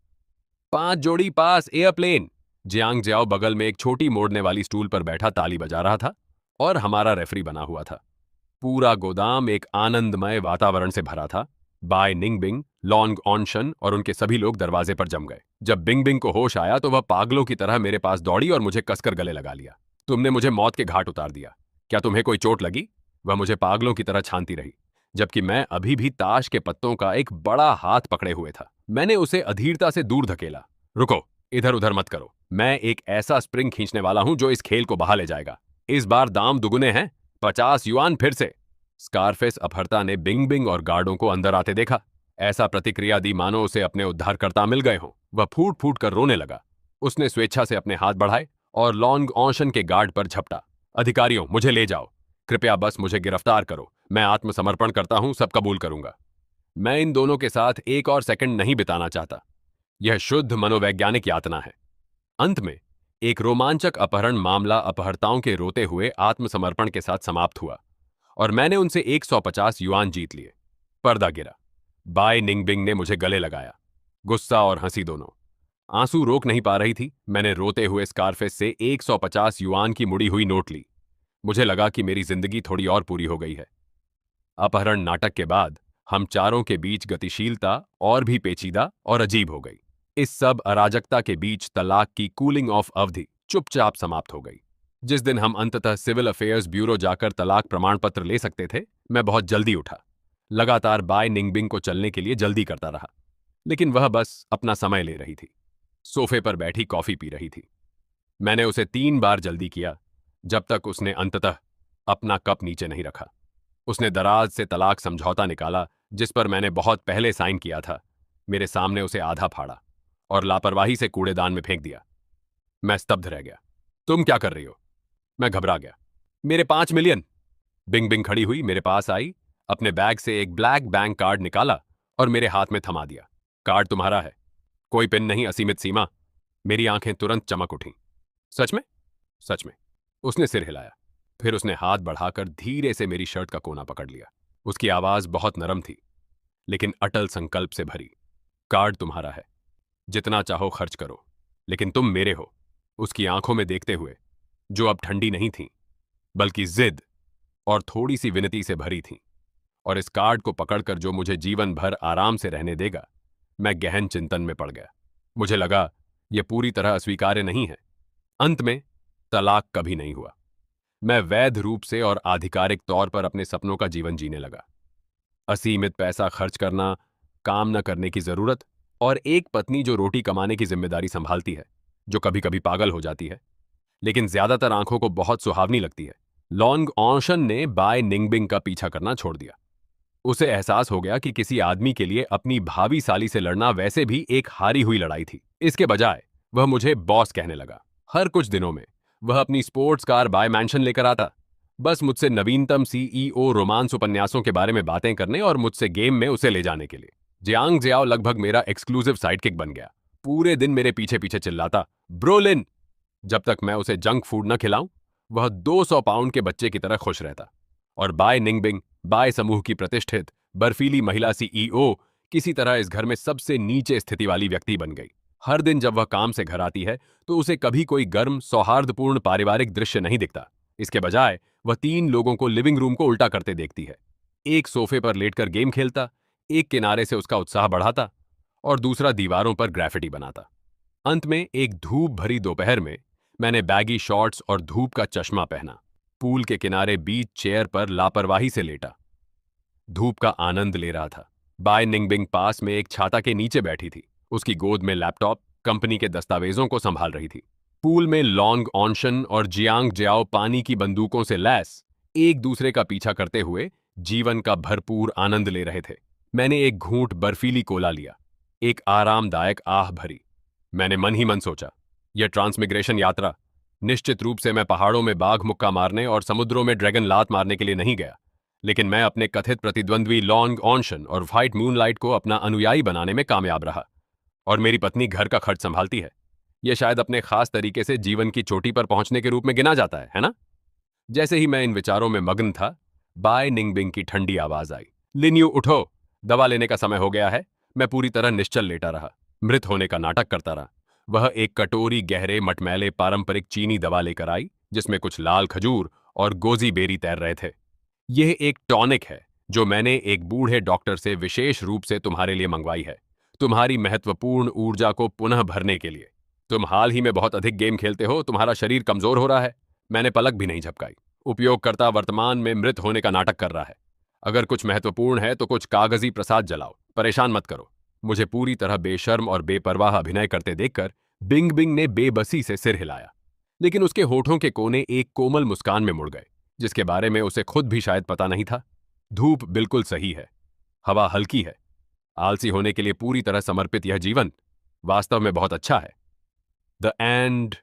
5 जोड़ी पास एयरप्लेन। जियांग जियाओ बगल में एक छोटी मोड़ने वाली स्टूल पर बैठा ताली बजा रहा था और हमारा रेफरी बना हुआ था। पूरा गोदाम एक आनंदमय वातावरण से भरा था। बाय निंगबिंग, लॉन्ग ऑनशन और उनके सभी लोग दरवाजे पर जम गए। जब बिंग बिंग को होश आया तो वह पागलों की तरह मेरे पास दौड़ी और मुझे कसकर गले लगा लिया। तुमने मुझे मौत के घाट उतार दिया। क्या तुम्हें कोई चोट लगी? वह मुझे पागलों की तरह छानती रही, जबकि मैं अभी भी ताश के पत्तों का एक बड़ा हाथ पकड़े हुए था। मैंने उसे अधीरता से दूर धकेला। रुको, इधर उधर मत करो। मैं एक ऐसा स्प्रिंग खींचने वाला हूं जो इस खेल को बहा ले जाएगा। इस बार दाम दुगुने हैं। 50 युआन फिर से। स्कारफेस अपहर्ता ने बिंग बिंग और गार्डों को अंदर आते देखा। ऐसा प्रतिक्रिया दी मानो उसे अपने उद्धारकर्ता मिल गए हों। वह फूट फूट कर रोने लगा। उसने स्वेच्छा से अपने हाथ बढ़ाए और लॉन्ग ऑशन के गार्ड पर झपटा। अधिकारियों, मुझे ले जाओ। कृपया बस मुझे गिरफ्तार करो। मैं आत्मसमर्पण करता हूं, सब कबूल करूंगा। मैं इन दोनों के साथ एक और सेकंड नहीं बिताना चाहता। यह शुद्ध मनोवैज्ञानिक यातना है। अंत में एक रोमांचक अपहरण मामला अपहर्ताओं के रोते हुए आत्मसमर्पण के साथ समाप्त हुआ और मैंने उनसे 150 युआन जीत लिए। पर्दा गिरा। बाय निंगबिंग ने मुझे गले लगाया, गुस्सा और हंसी दोनों। आंसू रोक नहीं पा रही थी। मैंने रोते हुए स्कारफेस से 150 युआन की मुड़ी हुई नोट ली। मुझे लगा कि मेरी जिंदगी थोड़ी और पूरी हो गई है। अपहरण नाटक के बाद हम चारों के बीच गतिशीलता और भी पेचीदा और अजीब हो गई। इस सब अराजकता के बीच तलाक की कूलिंग ऑफ अवधि चुपचाप समाप्त हो गई। जिस दिन हम अंततः सिविल अफेयर्स ब्यूरो जाकर तलाक प्रमाण पत्र ले सकते थे, मैं बहुत जल्दी उठा। लगातार बाय निंगबिंग को चलने के लिए जल्दी करता रहा, लेकिन वह बस अपना समय ले रही थी। सोफे पर बैठी कॉफी पी रही थी। मैंने उसे 3 बार जल्दी किया, जब तक उसने अंततः अपना कप नीचे नहीं रखा। उसने दराज से तलाक समझौता निकाला, जिस पर मैंने बहुत पहले साइन किया था। मेरे सामने उसे आधा फाड़ा और लापरवाही से कूड़ेदान में फेंक दिया। मैं स्तब्ध रह गया। तुम क्या कर रही हो? मैं घबरा गया। मेरे 5 मिलियन। बिंग बिंग खड़ी हुई, मेरे पास आई, अपने बैग से एक ब्लैक बैंक कार्ड निकाला और मेरे हाथ में थमा दिया। कार्ड तुम्हारा है, कोई पिन नहीं, असीमित सीमा। मेरी आंखें तुरंत चमक उठीं। सच में? सच में। उसने सिर हिलाया। फिर उसने हाथ बढ़ाकर धीरे से मेरी शर्ट का कोना पकड़ लिया। उसकी आवाज बहुत नरम थी, लेकिन अटल संकल्प से भरी। कार्ड तुम्हारा है, जितना चाहो खर्च करो, लेकिन तुम मेरे हो। उसकी आंखों में देखते हुए, जो अब ठंडी नहीं थीं, बल्कि जिद और थोड़ी सी विनती से भरी थीं। और इस कार्ड को पकड़कर जो मुझे जीवन भर आराम से रहने देगा, मैं गहन चिंतन में पड़ गया। मुझे लगा यह पूरी तरह अस्वीकार्य नहीं है। अंत में तलाक कभी नहीं हुआ। मैं वैध रूप से और आधिकारिक तौर पर अपने सपनों का जीवन जीने लगा। असीमित पैसा खर्च करना, काम न करने की जरूरत और एक पत्नी जो रोटी कमाने की जिम्मेदारी संभालती है, जो कभी कभी पागल हो जाती है, लेकिन ज्यादातर आंखों को बहुत सुहावनी लगती है। लॉन्ग ऑशन ने बाय निंगबिंग का पीछा करना छोड़ दिया। उसे एहसास हो गया कि किसी आदमी के लिए अपनी भावी साली से लड़ना वैसे भी एक हारी हुई लड़ाई थी। इसके बजाय वह मुझे बॉस कहने लगा। हर कुछ दिनों में वह अपनी स्पोर्ट्स कार बाय मैंशन लेकर आता, बस मुझसे नवीनतम सीईओ रोमांस उपन्यासों के बारे में बातें करने और मुझसे गेम में उसे ले जाने के लिए। जियांग जियाओ लगभग मेरा एक्सक्लूसिव साइडकिक बन गया। पूरे दिन मेरे पीछे पीछे चिल्लाता, ब्रोलिन। जब तक मैं उसे जंक फूड न खिलाऊं, वह 200 पाउंड के बच्चे की तरह खुश रहता। और बाय निंगबिंग, बाय समूह की प्रतिष्ठित बर्फीली महिला सीईओ किसी तरह इस घर में सबसे नीचे स्थिति वाली व्यक्ति बन गई। हर दिन जब वह काम से घर आती है, तो उसे कभी कोई गर्म सौहार्दपूर्ण पारिवारिक दृश्य नहीं दिखता। इसके बजाय वह 3 लोगों को लिविंग रूम को उल्टा करते देखती है। एक सोफे पर लेटकर गेम खेलता, एक किनारे से उसका उत्साह बढ़ाता और दूसरा दीवारों पर ग्राफिटी बनाता। अंत में एक धूप भरी दोपहर में मैंने बैगी शॉर्ट्स और धूप का चश्मा पहना, पूल के किनारे बीच चेयर पर लापरवाही से लेटा, धूप का आनंद ले रहा था। बाय निंगबिंग पास में एक छाता के नीचे बैठी थी। उसकी गोद में लैपटॉप कंपनी के दस्तावेजों को संभाल रही थी। पूल में लॉन्ग ऑनशन और जियांग जियाओ पानी की बंदूकों से लैस एक दूसरे का पीछा करते हुए जीवन का भरपूर आनंद ले रहे थे। मैंने एक घूंट बर्फीली कोला लिया, एक आरामदायक आह भरी। मैंने मन ही मन सोचा, यह ट्रांसमिग्रेशन यात्रा, निश्चित रूप से मैं पहाड़ों में बाघ मुक्का मारने और समुद्रों में ड्रैगन लात मारने के लिए नहीं गया, लेकिन मैं अपने कथित प्रतिद्वंद्वी लॉन्ग ऑनशन और व्हाइट मूनलाइट को अपना अनुयायी बनाने में कामयाब रहा। और मेरी पत्नी घर का खर्च संभालती है। यह शायद अपने खास तरीके से जीवन की चोटी पर पहुंचने के रूप में गिना जाता है ना? जैसे ही मैं इन विचारों में मग्न था, बाय निंगबिंग की ठंडी आवाज आई, लिन्यू उठो, दवा लेने का समय हो गया है। मैं पूरी तरह निश्चल लेटा रहा, मृत होने का नाटक करता रहा। वह एक कटोरी गहरे मटमैले पारंपरिक चीनी दवा लेकर आई, जिसमें कुछ लाल खजूर और गोजी बेरी तैर रहे थे। यह एक टॉनिक है जो मैंने एक बूढ़े डॉक्टर से विशेष रूप से तुम्हारे लिए मंगवाई है, तुम्हारी महत्वपूर्ण ऊर्जा को पुनः भरने के लिए। तुम हाल ही में बहुत अधिक गेम खेलते हो, तुम्हारा शरीर कमजोर हो रहा है। मैंने पलक भी नहीं झपकाई। उपयोगकर्ता वर्तमान में मृत होने का नाटक कर रहा है। अगर कुछ महत्वपूर्ण है तो कुछ कागजी प्रसाद जलाओ, परेशान मत करो। मुझे पूरी तरह बेशर्म और बेपरवाह अभिनय करते देखकर बिंग बिंग ने बेबसी से सिर हिलाया, लेकिन उसके होठों के कोने एक कोमल मुस्कान में मुड़ गए, जिसके बारे में उसे खुद भी शायद पता नहीं था। धूप बिल्कुल सही है, हवा हल्की है। आलसी होने के लिए पूरी तरह समर्पित यह जीवन वास्तव में बहुत अच्छा है। The end.